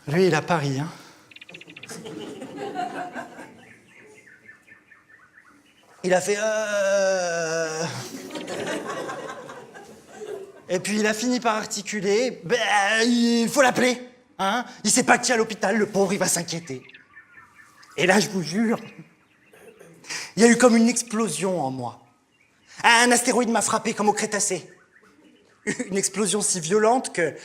Lui, il a Paris, hein. Il a fait Et puis il a fini par articuler, ben, il faut l'appeler, hein. Il sait pas qui est à l'hôpital, le pauvre, il va s'inquiéter. Et là, je vous jure, il y a eu comme une explosion en moi. Un astéroïde m'a frappé comme au Crétacé. Une explosion si violente que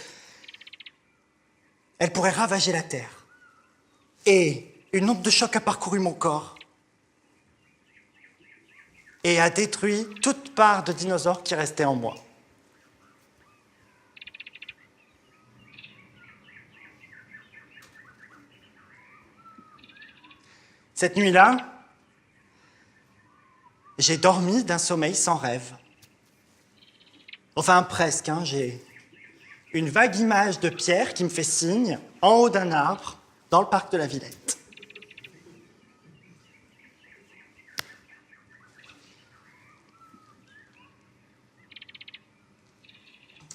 elle pourrait ravager la Terre. Et une onde de choc a parcouru mon corps et a détruit toute part de dinosaure qui restait en moi. Cette nuit-là, j'ai dormi d'un sommeil sans rêve. Enfin, presque, hein. J'ai une vague image de Pierre qui me fait signe, en haut d'un arbre, dans le parc de la Villette.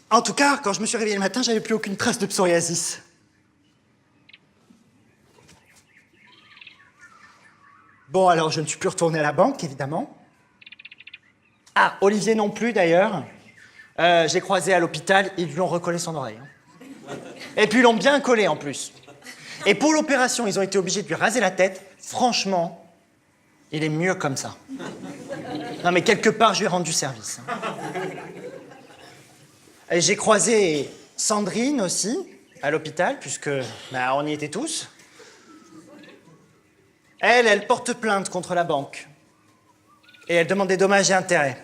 En tout cas, quand je me suis réveillé le matin, j'avais plus aucune trace de psoriasis. Bon, alors je ne suis plus retourné à la banque, évidemment. Ah, Olivier non plus, d'ailleurs. J'ai croisé à l'hôpital, ils lui ont recollé son oreille. Et puis ils l'ont bien collé, en plus. Et pour l'opération, ils ont été obligés de lui raser la tête. Franchement, il est mieux comme ça. Non, mais quelque part, je lui ai rendu service. Et j'ai croisé Sandrine aussi, à l'hôpital, puisque on y était tous. Elle porte plainte contre la banque. Et elle demande des dommages et intérêts.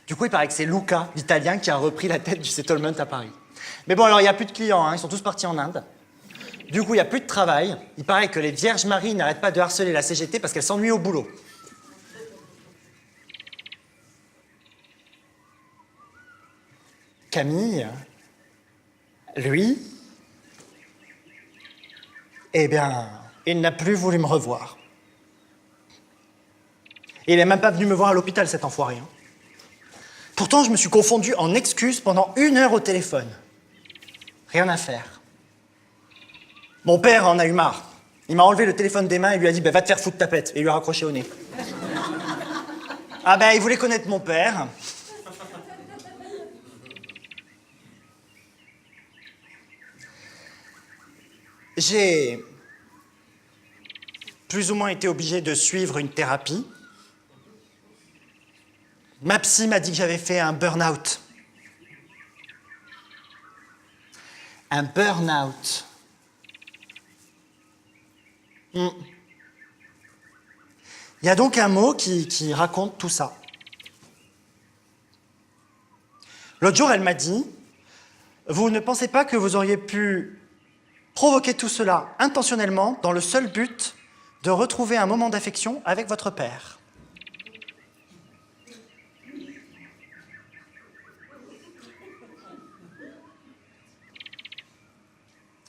Du coup, il paraît que c'est Luca, l'Italien, qui a repris la tête du settlement à Paris. Mais bon, alors, il n'y a plus de clients, hein, ils sont tous partis en Inde. Du coup, il n'y a plus de travail. Il paraît que les Vierges Maries n'arrêtent pas de harceler la CGT parce qu'elles s'ennuient au boulot. Camille, lui, eh bien, il n'a plus voulu me revoir. Il n'est même pas venu me voir à l'hôpital, cet enfoiré. Hein. Pourtant, je me suis confondu en excuses pendant 1 heure au téléphone. Rien à faire. Mon père en a eu marre. Il m'a enlevé le téléphone des mains et lui a dit va te faire foutre ta pète. Et il lui a raccroché au nez. Ah il voulait connaître mon père. J'ai plus ou moins été obligé de suivre une thérapie. Ma psy m'a dit que j'avais fait un burn-out. Un burn-out. Il y a donc un mot qui raconte tout ça. L'autre jour, elle m'a dit « Vous ne pensez pas que vous auriez pu Provoquez tout cela intentionnellement dans le seul but de retrouver un moment d'affection avec votre père.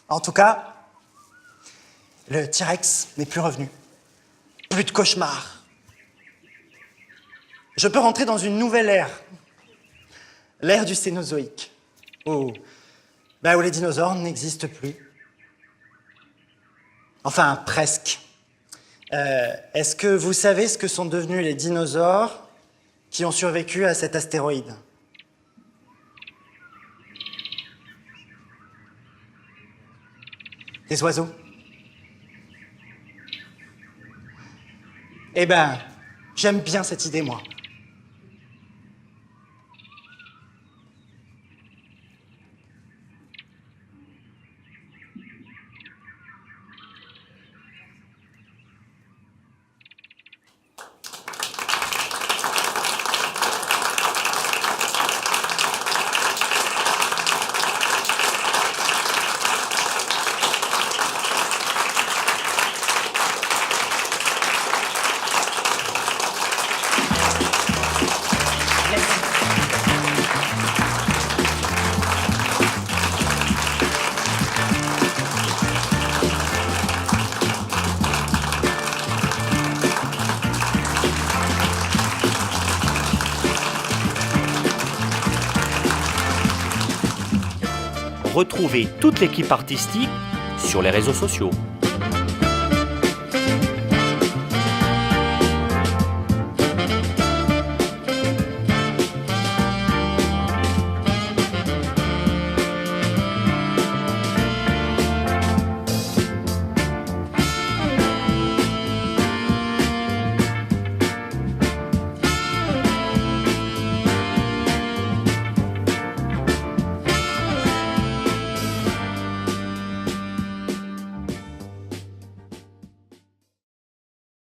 En tout cas, le T-Rex n'est plus revenu. Plus de cauchemars. Je peux rentrer dans une nouvelle ère. L'ère du Cénozoïque. Où les dinosaures n'existent plus. Enfin, presque. Est-ce que vous savez ce que sont devenus les dinosaures qui ont survécu à cet astéroïde ? Des oiseaux. Eh ben, j'aime bien cette idée, moi. Retrouvez toute l'équipe artistique sur les réseaux sociaux.